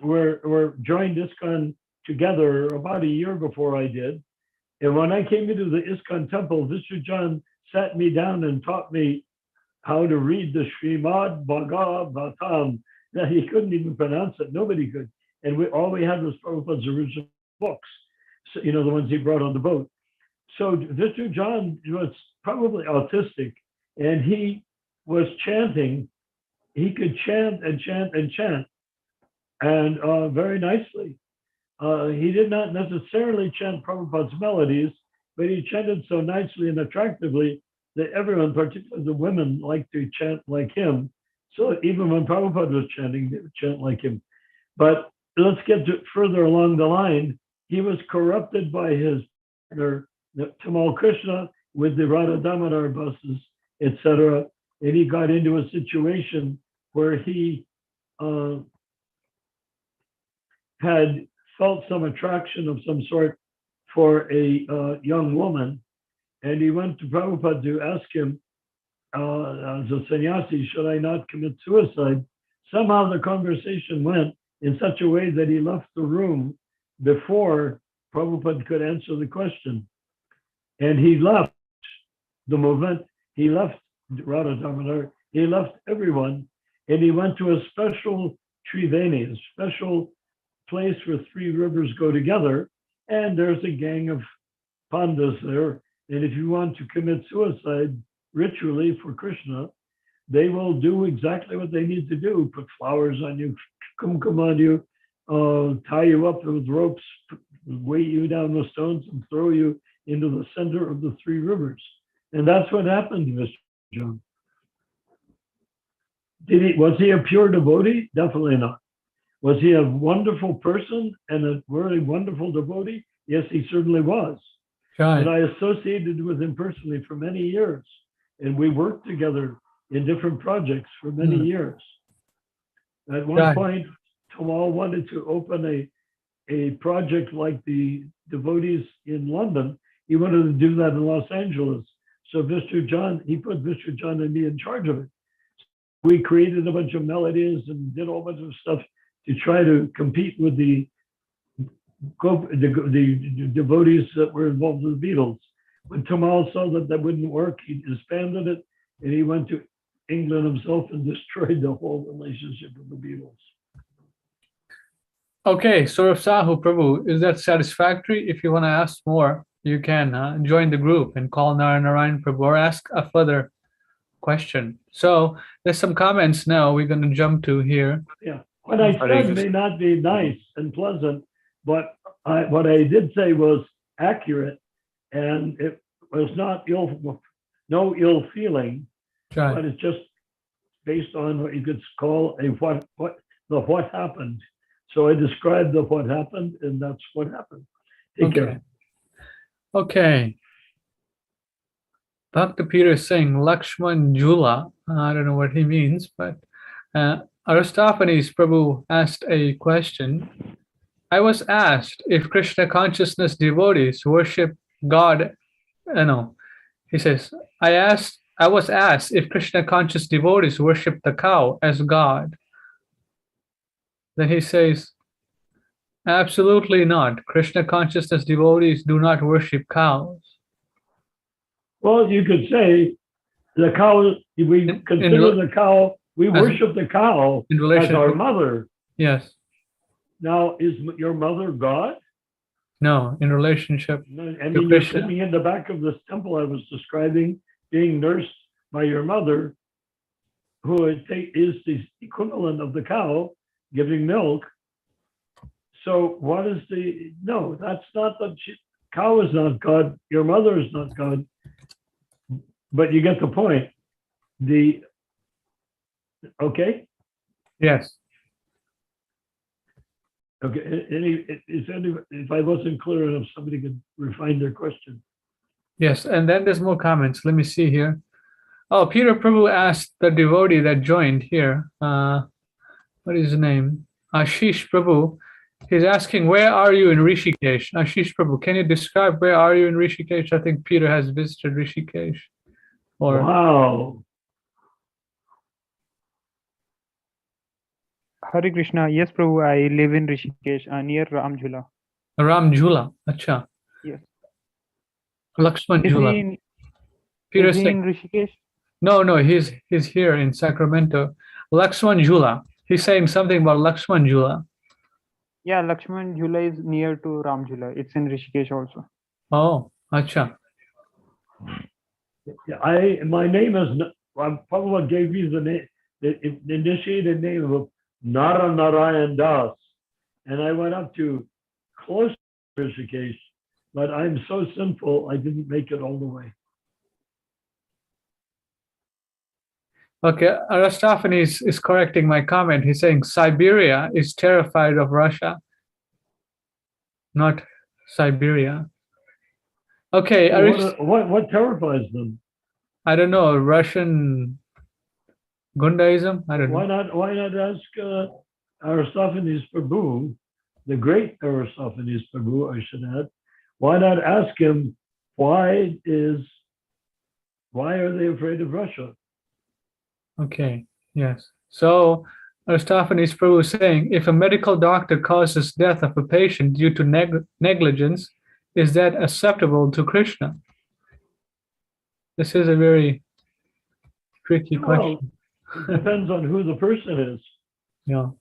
were joined ISKCON together about a year before I did. And when I came into the ISKCON temple, Mr. John sat me down and taught me how to read the Srimad Bhagavatam. Now, he couldn't even pronounce it. Nobody could. And all we had was Prabhupada's original books, so, the ones he brought on the boat. So Mr. John was probably autistic, and he was chanting. He could chant and chant and chant, and very nicely. He did not necessarily chant Prabhupada's melodies, but he chanted so nicely and attractively that everyone, particularly the women, liked to chant like him. So even when Prabhupada was chanting, they would chant like him. But let's get further along the line. He was corrupted by his partner, Tamal Krishna, with the Radha Damodar buses, etc. And he got into a situation where he had felt some attraction of some sort for a young woman. And he went to Prabhupada to ask him, as a sannyasi, should I not commit suicide? Somehow the conversation went in such a way that he left the room before Prabhupada could answer the question. And he left the movement, he left Radha Damodar, he left everyone, and he went to a special Triveni, a special place where 3 rivers go together, and there's a gang of pandas there. And if you want to commit suicide ritually for Krishna, they will do exactly what they need to do: put flowers on you, kumkum on you, tie you up with ropes, weight you down with stones, and throw you into the center of the 3 rivers. And that's what happened to Mr. John. Was he a pure devotee? Definitely not. Was he a wonderful person and a really wonderful devotee? Yes, he certainly was. Right. And I associated with him personally for many years. And we worked together in different projects for many years. At one point, Tamal wanted to open a project like the devotees in London. He wanted to do that in Los Angeles. So Mr. John, he put Mr. John and me in charge of it. We created a bunch of melodies and did a whole bunch of stuff to try to compete with the devotees that were involved with the Beatles. When Tamal saw that wouldn't work, he disbanded it, and he went to England himself and destroyed the whole relationship with the Beatles. Okay, Saurabh Sahu Prabhu, is that satisfactory? If you want to ask more, you can join the group and call Nara Narayan Prabhu or ask a further question. So there's some comments now we're going to jump to here. Yeah, what I said may not be nice and pleasant, but what I did say was accurate, and it was not no ill feeling, but it's just based on what you could call what happened. So I described what happened, and that's what happened. Take care. Okay. Dr. Peter is saying Lakshman Jula. I don't know what he means, but Aristophanes Prabhu asked a question. I was asked if Krishna consciousness devotees worship God. No, he says, I was asked if Krishna conscious devotees worship the cow as God. Then he says, absolutely not. Krishna consciousness devotees do not worship cows. Well, you could say the cow, we consider the cow, we worship the cow as our mother. Yes. Now, is your mother God? No, in relationship. I mean, you're sitting in the back of this temple I was describing, being nursed by your mother, who is the equivalent of the cow giving milk. So what is no, that's not cow is not God. Your mother is not God. But you get the point. Okay? Yes. Okay. If I wasn't clear enough, somebody could refine their question. Yes, and then there's more comments. Let me see here. Oh, Peter Prabhu asked the devotee that joined here. What is his name? Ashish Prabhu. He's asking, where are you in Rishikesh? Ashish Prabhu, can you describe where are you in Rishikesh? I think Peter has visited Rishikesh. Wow. Hare Krishna. Yes, Prabhu. I live in Rishikesh, near Ramjula. Ramjula. Acha. Yes. Lakshman Jula. Peter is he in Rishikesh? No, he's here in Sacramento. Lakshman Jula. He's saying something about Lakshman Jula. Yeah, Lakshman Jula is near to Ramjula. It's in Rishikesh also. Oh, acha. My name is, Prabhupada gave me the name, the initiated name of Nara Narayan Das. And I went up to close to Rishikesh, but I'm so sinful, I didn't make it all the way. Okay, Aristophanes is correcting my comment. He's saying Siberia is terrified of Russia, not Siberia. Okay, what terrifies them? I don't know, Russian Gundaism? I don't know. Why not ask Aristophanes Prabhu, the great Aristophanes Prabhu, I should add, why not ask him why are they afraid of Russia? Okay, yes. So Aristophanes Prabhu is saying, if a medical doctor causes death of a patient due to negligence, is that acceptable to Krishna? This is a very tricky question. It depends on who the person is. Yeah.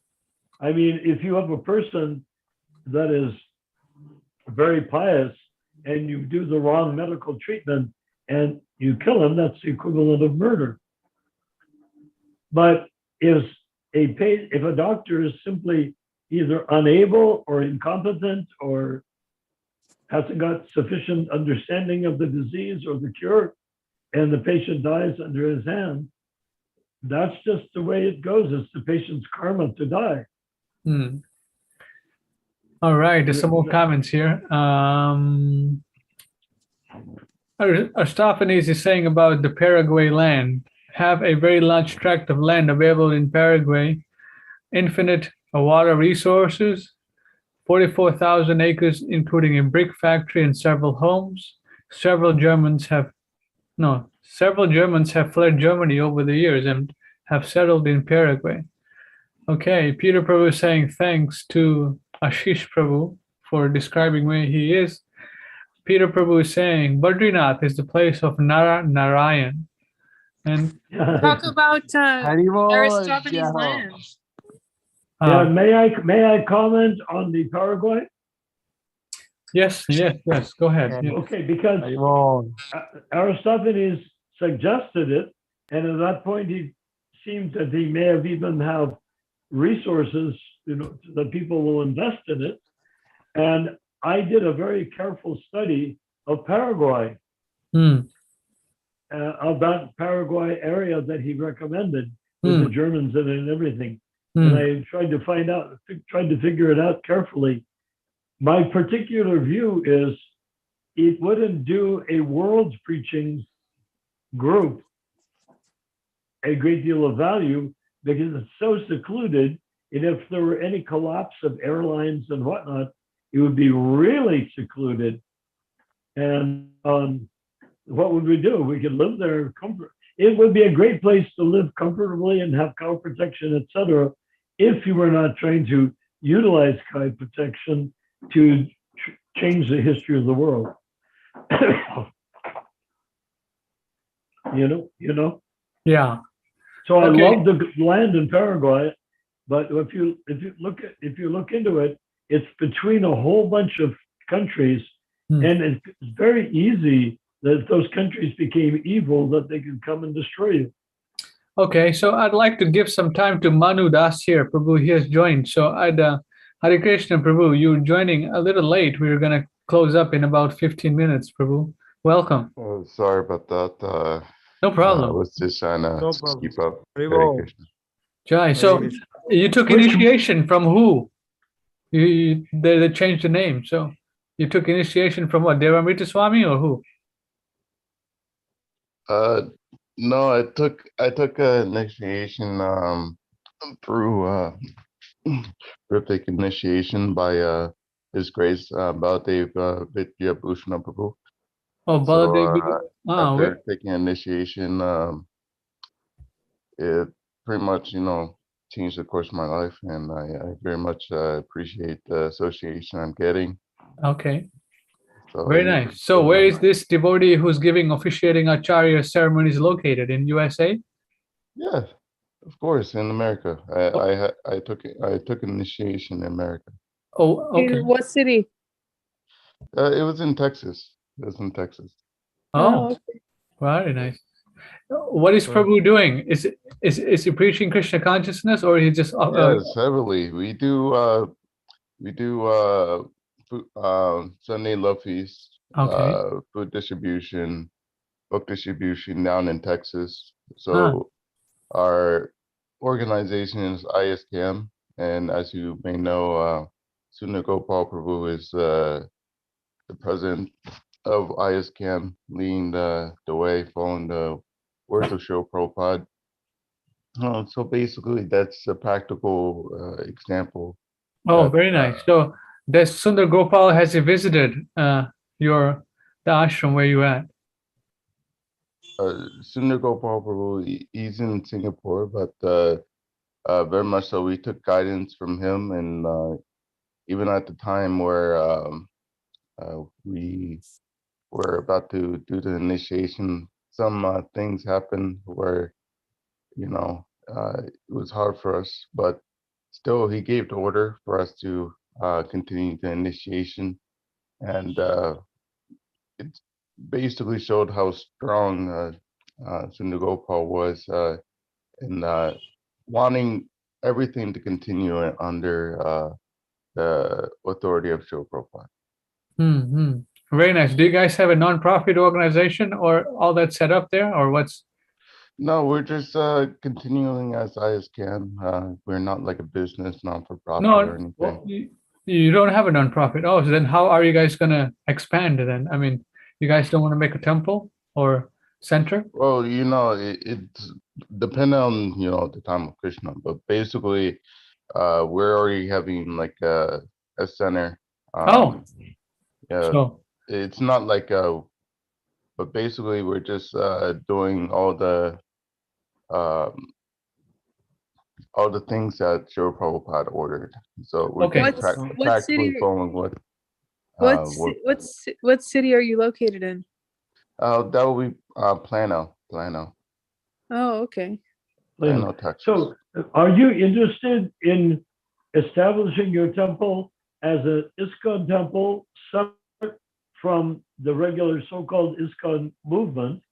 I mean, if you have a person that is very pious and you do the wrong medical treatment and you kill him, that's the equivalent of murder. But if a doctor is simply either unable or incompetent or hasn't got sufficient understanding of the disease or the cure, and the patient dies under his hand, that's just the way it goes. It's the patient's karma to die. All right, there's some more comments here. Aristophanes is saying about the Paraguay land. Have a very large tract of land available in Paraguay, infinite water resources, 44,000 acres, including a brick factory and several homes. Several Germans have fled Germany over the years and have settled in Paraguay. Okay, Peter Prabhu is saying thanks to Ashish Prabhu for describing where he is. Peter Prabhu is saying Badrinath is the place of Nara Narayan. And talk about Aristophanes' land. May I comment on the Paraguay? Yes. Go ahead. Yes. Okay, because Aristophanes suggested it, and at that point he seemed that he may have even have resources, that people will invest in it. And I did a very careful study of Paraguay, about Paraguay area that he recommended with the Germans in it and everything. And I tried to figure it out carefully. My particular view is it wouldn't do a world preaching group a great deal of value because it's so secluded And if there were any collapse of airlines and whatnot, it would be really secluded. And what would we do? We could live there comfort. It would be a great place to live comfortably and have cow protection, etc. If you were not trying to utilize cow protection to change the history of the world. you know. Yeah. So I Okay. love the land in Paraguay, but if you look into it, it's between a whole bunch of countries, and it's very easy that if those countries became evil, that they could come and destroy you. Okay, so I'd like to give some time to Manu Das here. Prabhu, he has joined. So Hare Krishna, Prabhu, you're joining a little late. We're going to close up in about 15 minutes, Prabhu. Welcome. Oh, sorry about that. No I problem. was just trying to No problem. keep up. Very Hare well. Krishna. Jai. So Krishna. you took initiation from who? They changed the name. So you took initiation from what? Devamrita Swami or who? No, I took an initiation through Riptic initiation by His Grace Baladev Vidya Bhushana Prabhu. Oh, So Baladev. after taking initiation, it pretty much changed the course of my life, and I very much appreciate the association I'm getting. Okay. So Very nice. So where is this devotee who's giving officiating acharya ceremonies located in USA? Yeah, of course, in America. I took initiation in America. Oh, okay. In what city? It was in Texas. It was in Texas. Oh, okay. very nice. What is Prabhu doing? Is he preaching Krishna consciousness, or he just Yes, heavily. We do Sunday love feast, Okay. food distribution, book distribution down in Texas. So our organization is ISKM, and as you may know, Sundar Gopal Prabhu is the president of ISKM, leading the way, following the words of Srila Prabhupada. So basically, that's a practical example. Oh, very nice. So does Sundar Gopal, has he visited the ashram where you at? Sundar Gopal Prabhu, he's in Singapore, but very much so. We took guidance from him, and even at the time where we were about to do the initiation, some things happened where it was hard for us, but still he gave the order for us to continue the initiation, and it basically showed how strong Sundar Gopal was in wanting everything to continue under the authority of Srila Prabhupada. Mm-hmm. Very nice. Do you guys have a non-profit organization or all that set up there, or what's? No, we're just continuing as ISKM. We're not like a business, non-for-profit or anything. Well, you don't have a non-profit. Oh, so then how are you guys gonna expand then? I mean, you guys don't want to make a temple or center? Well, it's depending on the time of Krishna, but basically, we're already having like a center. Oh, yeah. so It's not like but basically we're just doing all the things that Srila Prabhupada ordered. So we're Okay. just practically following What city are you located in? that will be Plano. Oh, okay. Plano, Texas. So are you interested in establishing your temple as an ISKCON temple separate from the regular so-called ISKCON movement,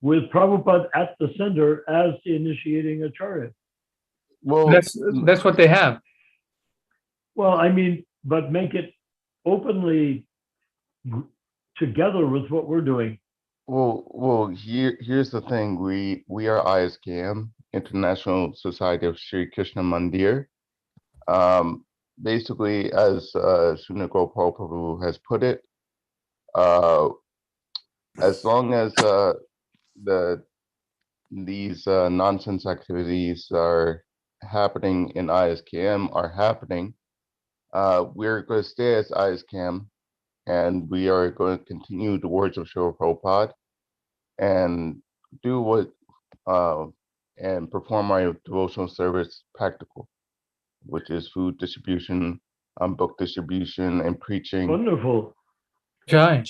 with Prabhupada at the center as the initiating acharya? Well, that's what they have. Well, I mean, but make it openly together with what we're doing. Well, here's the thing. We are ISKM, International Society of Sri Krishna Mandir. Basically, as Sundar Gopal Prabhu has put it, as long as these nonsense activities are happening in ISKM are happening, we're going to stay as ISKM, and we are going to continue the words of Srila Prabhupada and do what and perform our devotional service practical, which is food distribution, book distribution, and preaching. Wonderful. Jai.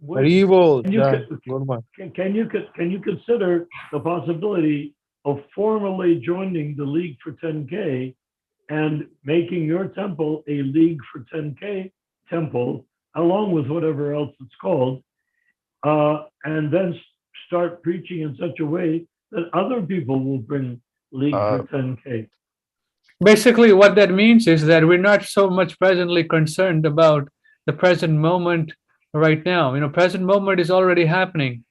Well, can you consider the possibility of formally joining the League for 10K and making your temple a League for 10K temple, along with whatever else it's called, and then start preaching in such a way that other people will bring League for 10K? Basically, what that means is that we're not so much presently concerned about the present moment right now. Present moment is already happening,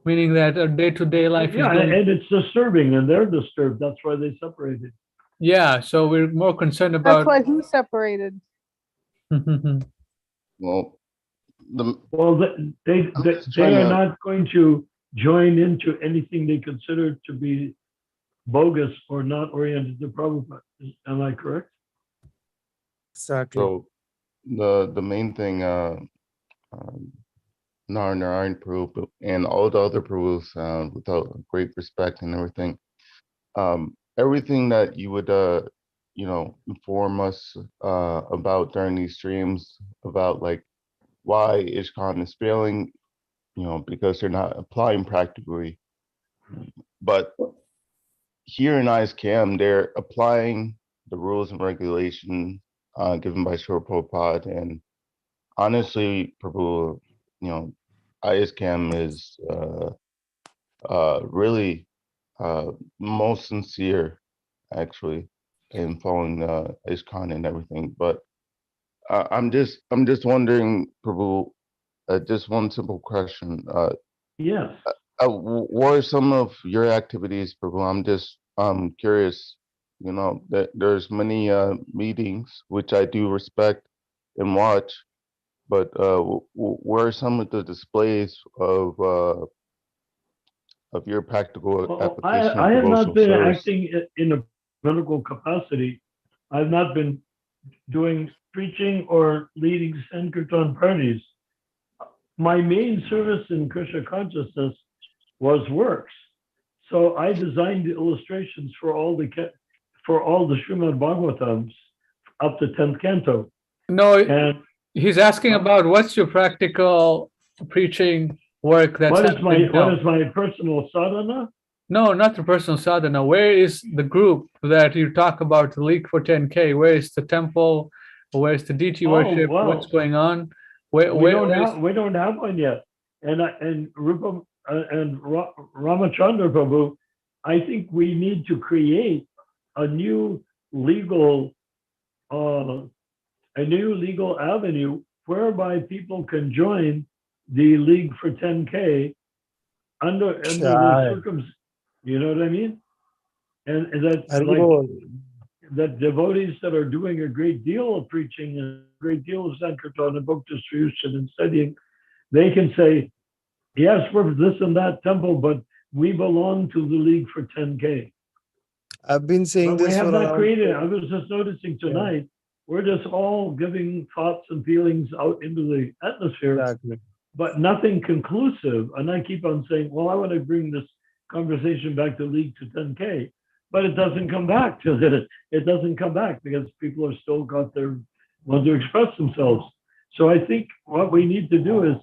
meaning that our day-to-day life is going. And it's disturbing, and they're disturbed. That's why they separated. Yeah, so we're more concerned That's about. why he separated. Well, they are not going to join into anything they consider to be bogus or not oriented to Prabhupada. Am I correct? Exactly. So the main thing, Nara Narayan Prabhu and all the other Prabhus, without great respect and everything, everything that you would inform us about during these streams about like why ISKCON is failing, because they're not applying practically. But here in ISKM, they're applying the rules and regulations given by Srila Prabhupada. And honestly, Prabhu, ISKM is really most sincere, actually, in following ISKCON and everything. But I'm just wondering, Prabhu, just one simple question. Yes. What are some of your activities, Prabhu? I'm just curious. That there's many meetings which I do respect and watch, but what are some of the displays of your practical application I of have not devotional been service? acting in a medical capacity. I've not been doing preaching or leading Sankirtan parties. My main service in Krishna consciousness was works. So I designed the illustrations for all the Srimad Bhagavatams up to 10th canto. No, and he's asking about what's your practical preaching work that's what is happening my personal sadhana? No, not the personal sadhana. Where is the group that you talk about, the League for 10K? Where is the temple? Where's the deity worship? Wow. What's going on? We don't have one yet. And Rupa and Ramachandra Prabhu, I think we need to create a new legal avenue whereby people can join the League for 10K under the circumstances. You know what I mean? And that devotees that are doing a great deal of preaching and a great deal of Sankirtan and book distribution and studying, they can say, yes, we're this and that temple, but we belong to the League for 10K. I've been saying but this. We have not created it. I was just noticing tonight, we're just all giving thoughts and feelings out into the atmosphere, but nothing conclusive. And I keep on saying, well, I want to bring this conversation back to League to 10K, but it doesn't come back to it. It doesn't come back because people are still want to express themselves. So I think what we need to do is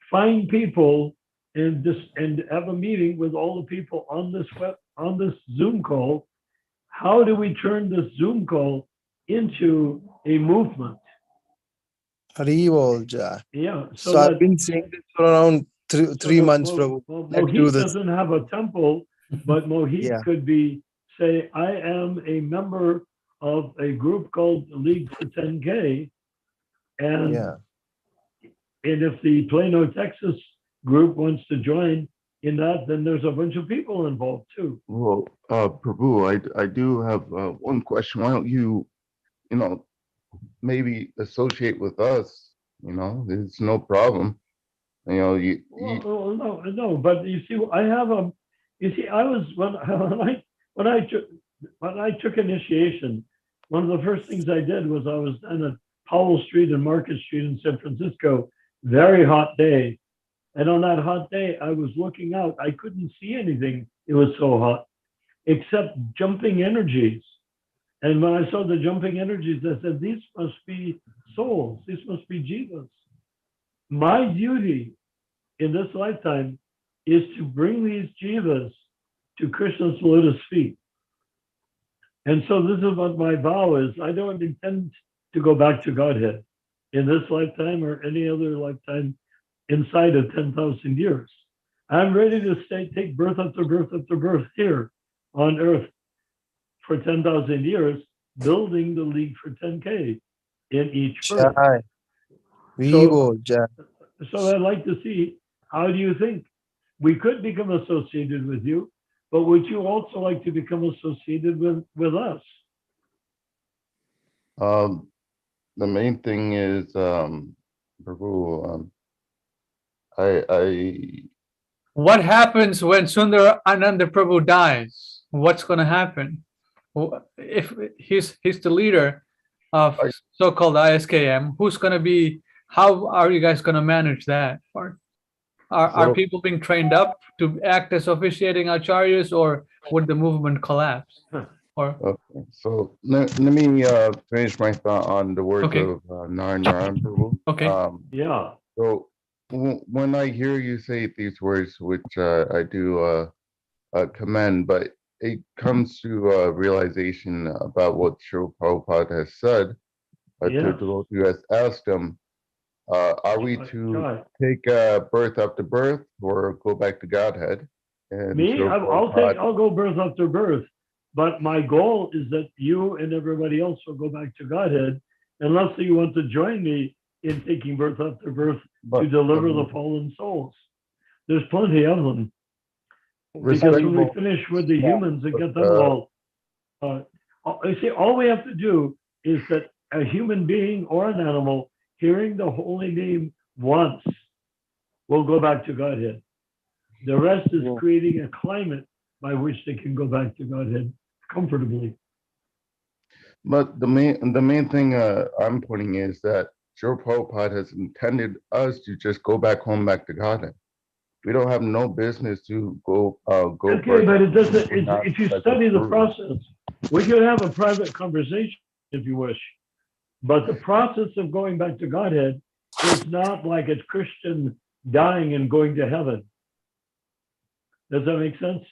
find people and have a meeting with all the people on this Zoom call. How do we turn this Zoom call into a movement? Yeah. So I've been saying this for around three months, Prabhu. Mohit doesn't have a temple, but Mohit could say, I am a member of a group called League for 10K. And if the Plano, Texas group wants to join in that, then there's a bunch of people involved too. Well, Prabhu, I do have one question. Why don't you, maybe associate with us? It's no problem. No, but you see, I was when I when I took initiation, one of the first things I did was I was on a Powell Street and Market Street in San Francisco, very hot day. And on that hot day, I was looking out. I couldn't see anything. It was so hot, except jumping energies. And when I saw the jumping energies, I said, these must be souls. These must be jivas. My duty in this lifetime is to bring these jivas to Krishna's lotus feet. And so this is what my vow is. I don't intend to go back to Godhead in this lifetime or any other lifetime inside of 10,000 years. I'm ready to take birth after birth after birth here on earth for 10,000 years, building the league for 10K in each birth. So I'd like to see, how do you think we could become associated with you, but would you also like to become associated with us? The main thing is, Prabhu, I What happens when Sundar Ananda Prabhu dies? What's going to happen? If he's the leader of so-called ISKM, who's going to be, how are you guys going to manage that? Or are people being trained up to act as officiating acharyas, or would the movement collapse? Or okay. So let me finish my thought on the words of Nara Narayan Prabhu. Okay. Yeah. So when I hear you say these words, which I do commend, but it comes to a realization about what Srila Prabhupada has said. To those who has asked him, are we to take birth after birth or go back to Godhead? And me, I'll go birth after birth, but my goal is that you and everybody else will go back to Godhead, unless you want to join me in taking birth after birth to deliver the fallen souls. There's plenty of them. Because when we finish with the humans and get them all, you see, all we have to do is that a human being or an animal hearing the holy name once will go back to Godhead. The rest is creating a climate by which they can go back to Godhead comfortably. But the main thing I'm putting is that Srila Prabhupada has intended us to just go back home, back to Godhead. We don't have no business to go. Okay, but it doesn't. If you study the process, we could have a private conversation if you wish. But the process of going back to Godhead is not like a Christian dying and going to heaven. Does that make sense?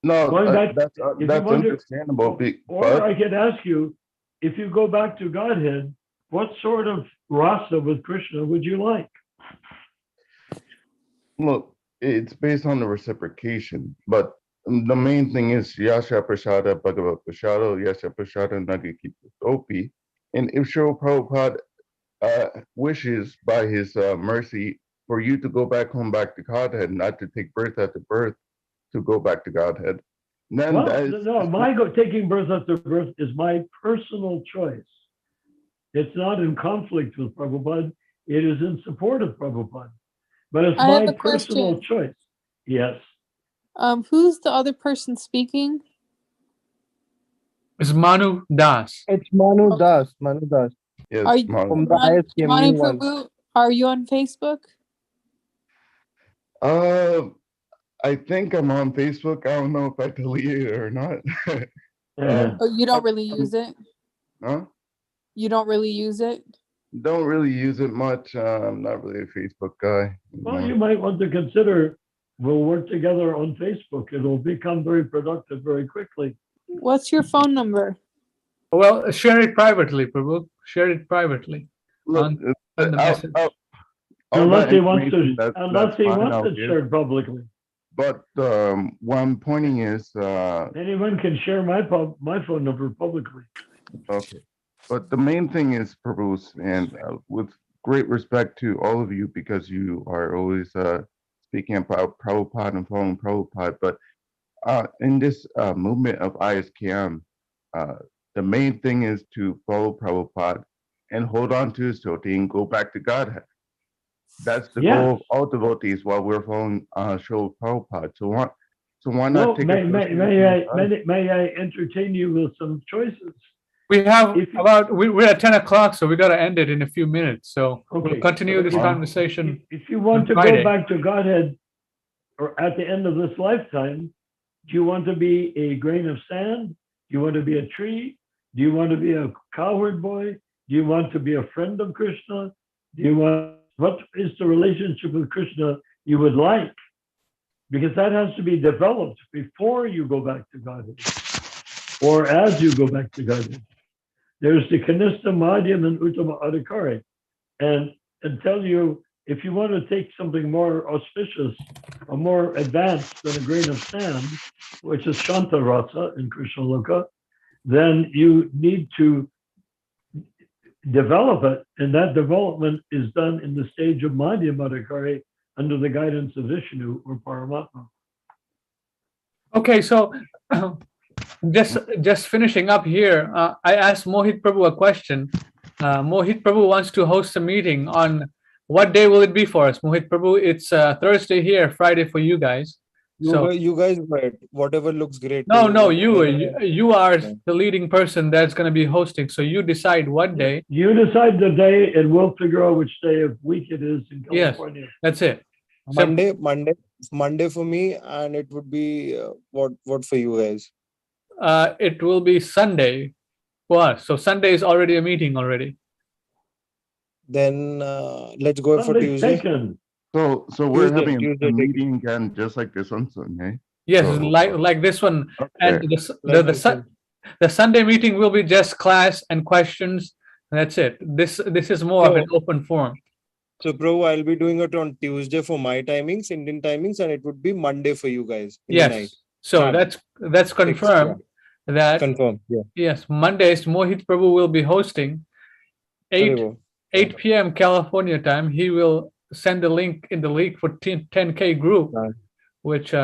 No, that's understandable. Or I could ask you, if you go back to Godhead, what sort of rasa with Krishna would you like? Look, it's based on the reciprocation, but the main thing is Yasha Prasada Bhagavat Prasada, Yasha Prasada Nagaki Topi. And if Srila Prabhupada wishes by his mercy for you to go back home, back to Godhead, not to take birth after birth to go back to Godhead, then taking birth after birth is my personal choice. It's not in conflict with Prabhupada. It is in support of Prabhupada. But it's my personal choice. Yes. Who's the other person speaking? It's Manu Das. It's Manu Das. Manu Das. Yes, Manu Prabhu, are you on Facebook? I think I'm on Facebook. I don't know if I deleted it or not. You don't really use it? Huh? You don't really use it? Don't really use it much. I'm not really a Facebook guy. Well, you might want to consider, we'll work together on Facebook. It'll become very productive very quickly. What's your phone number? Well, share it privately, Prabhu. Share it privately. Look, on the message. Unless he wants it shared publicly. But what I'm pointing is anyone can share my phone number publicly. Okay, but the main thing is, Prabhu, and with great respect to all of you, because you are always speaking about Prabhupada and following Prabhupada, but in this movement of ISKM, the main thing is to follow Prabhupada and hold on to his Jyoti and go back to Godhead. That's the goal of all devotees while we're following Srila Prabhupada. So So why No, not take a may I entertain you with some choices? We have If you- about, we're at 10 o'clock, so we got to end it in a few minutes. So we'll Okay. continue this If- conversation. If you want on to Friday. go back to Godhead, or at the end of this lifetime, do you want to be a grain of sand? Do you want to be a tree? Do you want to be a cowherd boy? Do you want to be a friend of Krishna? What is the relationship with Krishna you would like? Because that has to be developed before you go back to Godhead, or as you go back to Godhead. There's the Kanista, Madhyam, and Uttama Adhikari. And tell you, if you want to take something more auspicious or more advanced than a grain of sand, which is Shanta Rasa in Krishna Loka, then you need to develop it. And that development is done in the stage of Madhyam Adhikari under the guidance of Vishnu or Paramatma. Okay, so just finishing up here, I asked Mohit Prabhu a question. Mohit Prabhu wants to host a meeting on what day will it be for us? Mohit Prabhu, it's Thursday here, Friday for you guys. So You guys, whatever looks great. no, to no, whether- you are the leading person that's going to be hosting. So you decide what day. You decide the day, and we'll figure out which day of week it is in Yes, California. that's it. So- Monday for me, and it would be what for you guys? It will be Sunday for us. So Sunday is already a meeting already. Then let's go for Sunday's Tuesday. taken. So we're Tuesday, having a take it. meeting again, just like this on Sunday. Yes, So- like this one. And Okay. the Sunday meeting will be just class and questions. That's it. This is more of an open forum. So, bro, I'll be doing it on Tuesday for my timings, Indian timings, and it would be Monday for you guys in the night. Yes. So Done. that's confirmed. That Confirm. Yeah. yes, Mondays Mohit Prabhu will be hosting 8 p.m. California time. He will send the link in the link for 10K group, which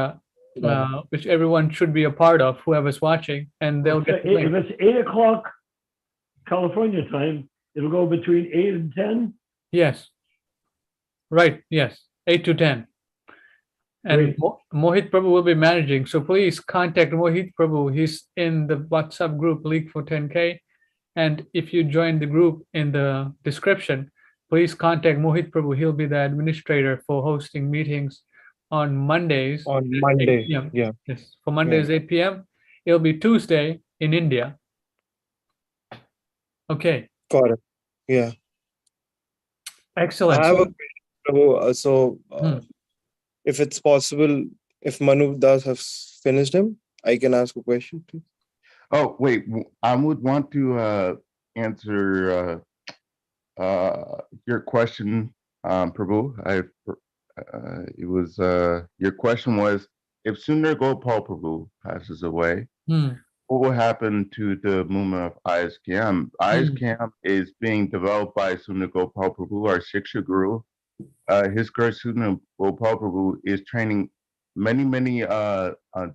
everyone should be a part of, whoever's watching, and they'll get the If link. it's 8 o'clock California time, it'll go between 8 and 10. Yes. Right. Yes. 8 to 10. And Mohit Prabhu will be managing. So please contact Mohit Prabhu. He's in the WhatsApp group League for 10K. And if you join the group in the description, please contact Mohit Prabhu. He'll be the administrator for hosting meetings on Mondays. On Monday. 8 p.m. Yeah. Yes. For Mondays, 8 p.m. It'll be Tuesday in India. Okay. Correct. Yeah. Excellent. I have a question, Prabhu. If it's possible, if Manu Das has finished him, I can ask a question, please. Oh, wait, I would want to answer your question, Prabhu. It was your question was, if Sundar Gopal Prabhu passes away, what will happen to the movement of ISKM? ISKM is being developed by Sundar Gopal Prabhu, our Shiksha Guru. His Guru Sundar Gopal Prabhu is training many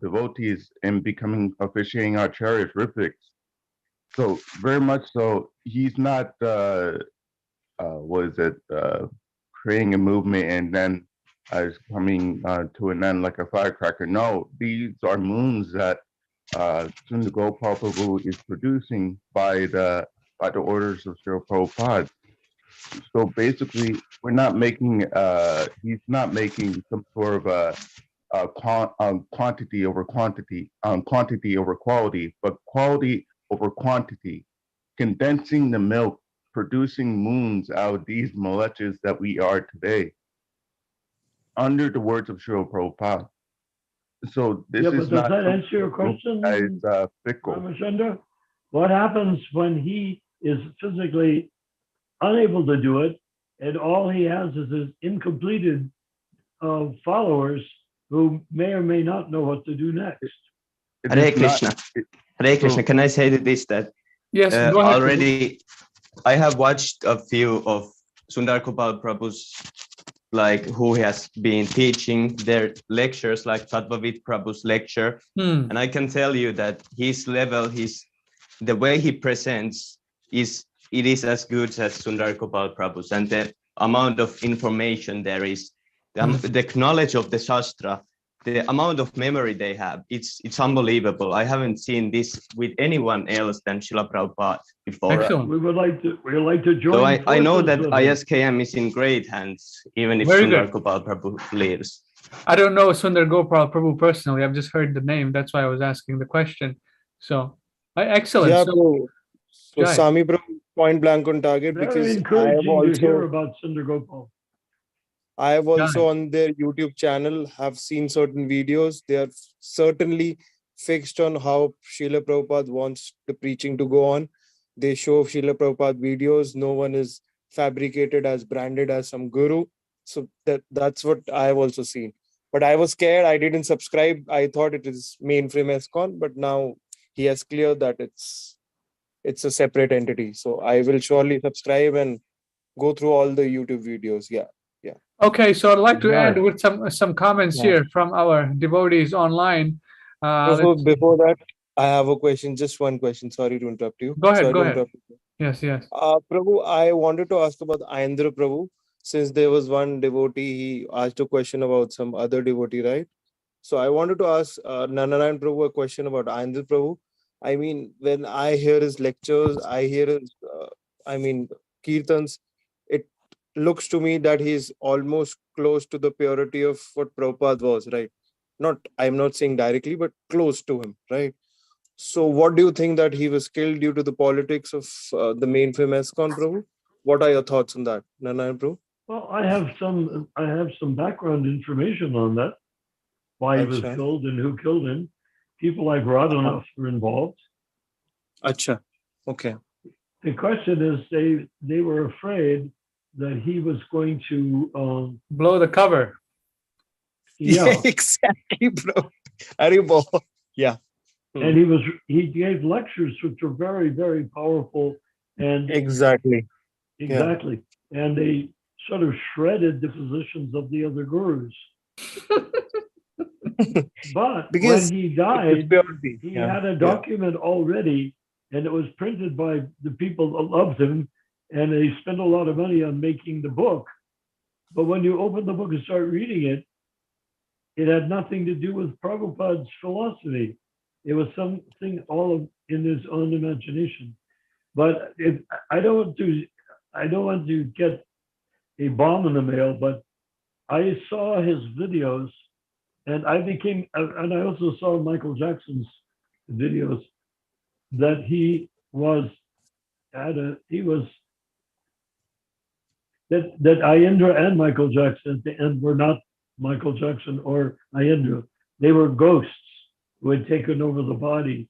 devotees in becoming officiating acharyas, Ripiks. So very much so, he's not creating a movement and then is coming to an end like a firecracker. No, these are moons that Sundar Gopal Prabhu is producing by the orders of Srila Prabhupada. So basically, we're not making he's not making some sort of quantity over quantity, quantity over quality, but quality over quantity, condensing the milk, producing moons out of these moleches that we are today, under the words of Srila Prabhupada. So this Yeah, is but does not that answer your question, it's fickle. Ramachandra? What happens when he is physically unable to do it, and all he has is his incompleted followers who may or may not know what to do next? Hare Krishna. Hare Krishna. Can I say this, that yes, go ahead, already I have watched a few of Sundar Gopal Prabhu's, like, who has been teaching their lectures, like Tattvavid Prabhu's lecture. And I can tell you that his level, the way he presents it is as good as Sundar Gopal Prabhu's, and the amount of information there is, the knowledge of the Shastra the amount of memory they have, it's unbelievable. I haven't seen this with anyone else than Srila Prabhupada before. Excellent. We would like to join. So I know that forces with him. ISKM is in great hands, even if Very Sundar good. Gopal Prabhu leaves. I don't know Sundar Gopal Prabhu personally. I've just heard the name. That's why I was asking the question. So, excellent. Yeah, So, bro. So Jai. Sami bro, point blank on target, Very because encouraging to hear about Sundar Gopal. I have also Jai. on their YouTube channel have seen certain videos. They are certainly fixed on how Srila Prabhupada wants the preaching to go on. They show Srila Prabhupada videos. No one is fabricated as branded as some guru. So that's what I have also seen. But I was scared. I didn't subscribe. I thought it is mainframe ESCON, but now he has cleared that it's a separate entity. So I will surely subscribe and go through all the YouTube videos. Yeah. Okay, so I'd like to Right. end with some comments Yeah. here from our devotees online. Before that, I have a question, just one question. Sorry to interrupt you. Go ahead, Sorry go to ahead. interrupt you. Yes. Prabhu, I wanted to ask about Ayendra Prabhu, since there was one devotee, he asked a question about some other devotee, right? So I wanted to ask Nara Narayan Prabhu a question about Ayendra Prabhu. I mean, when I hear his lectures, I hear his, kirtans, it looks to me that he's almost close to the purity of what Prabhupada was, right? I'm not saying directly, but close to him, right? So what do you think, that he was killed due to the politics of the mainframe ESCON, Prabhu? What are your thoughts on that, Narayan Prabhu? Well, I have some background information on that. Why he was Acha. killed and who killed him. People like Radhanath were involved. Acha. Okay. The question is, they were afraid that he was going to blow the cover. Yeah, exactly, bro. Haribo. Yeah. And he gave lectures which were very, very powerful, and exactly. And they sort of shredded the positions of the other gurus. But Because when he died, purity. he had a document already, and it was printed by the people that loved him, and they spent a lot of money on making the book. But when you open the book and start reading it, it had nothing to do with Prabhupada's philosophy. It was something in his own imagination. But I don't want to get a bomb in the mail, but I saw his videos, and I also saw Michael Jackson's videos, that that Ayendra and Michael Jackson at the end were not Michael Jackson or Ayendra. They were ghosts who had taken over the body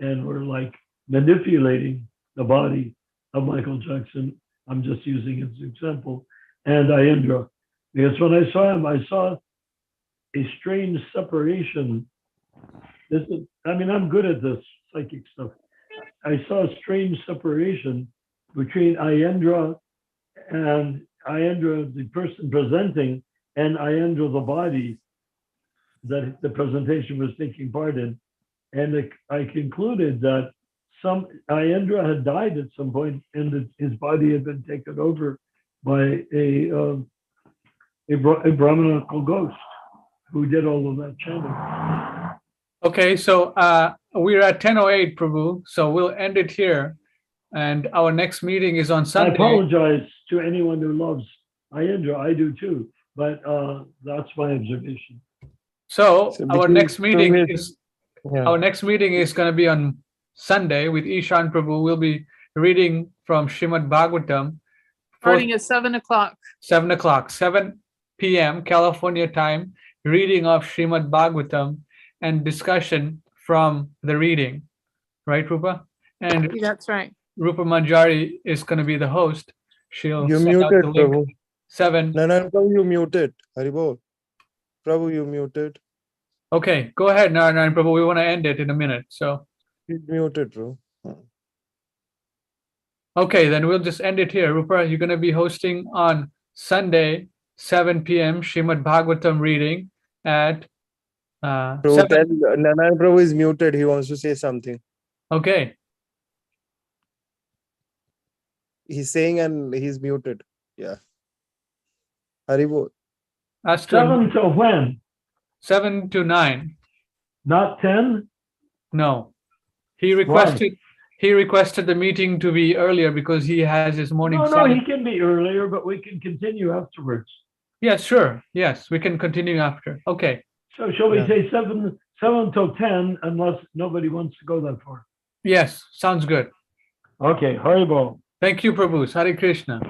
and were like manipulating the body of Michael Jackson. I'm just using as an example, and Ayendra. Because when I saw him, I saw a strange separation. I'm good at this psychic stuff. I saw a strange separation between Ayendra, the person presenting, and Ayendra, the body that the presentation was taking part in. And I concluded that Ayendra had died at some point, and that his body had been taken over by a Brahminical ghost who did all of that chanting. Okay, so we're at 10:08, Prabhu, so we'll end it here. And our next meeting is on Sunday. I apologize to anyone who loves Ayendra. I do too, but that's my observation. So our next meeting is Yeah. our next meeting is going to be on Sunday with Ishan Prabhu. We'll be reading from Srimad Bhagavatam. Starting at 7 o'clock. 7 o'clock, 7 p.m. California time, reading of Srimad Bhagavatam and discussion from the reading. Right, Rupa? And That's right. Rupa Manjari is going to be the host. She'll You send out muted, the link. Prabhu. 7. Narayan Prabhu, you muted. Haribo. Prabhu, you muted. Okay, go ahead, Nara Narayan Prabhu. We want to end it in a minute. So, He's muted, bro. okay, then we'll just end it here. Rupa, you're going to be hosting on Sunday, 7 p.m. Srimad Bhagavatam reading at Prabhu, 7. tell Narayan Prabhu is muted. He wants to say something. Okay. He's saying and he's muted. Yeah. Haribo. Ask to 7 till when? 7 to 9. Not 10? No. He requested the meeting to be earlier because he has his morning No, flight. he can be earlier, but we can continue afterwards. Yes, sure. Yes, we can continue after. Okay. So shall we say 7 till 10, unless nobody wants to go that far? Yes, sounds good. Okay, Haribol. Thank you, Prabhu. Hare Krishna.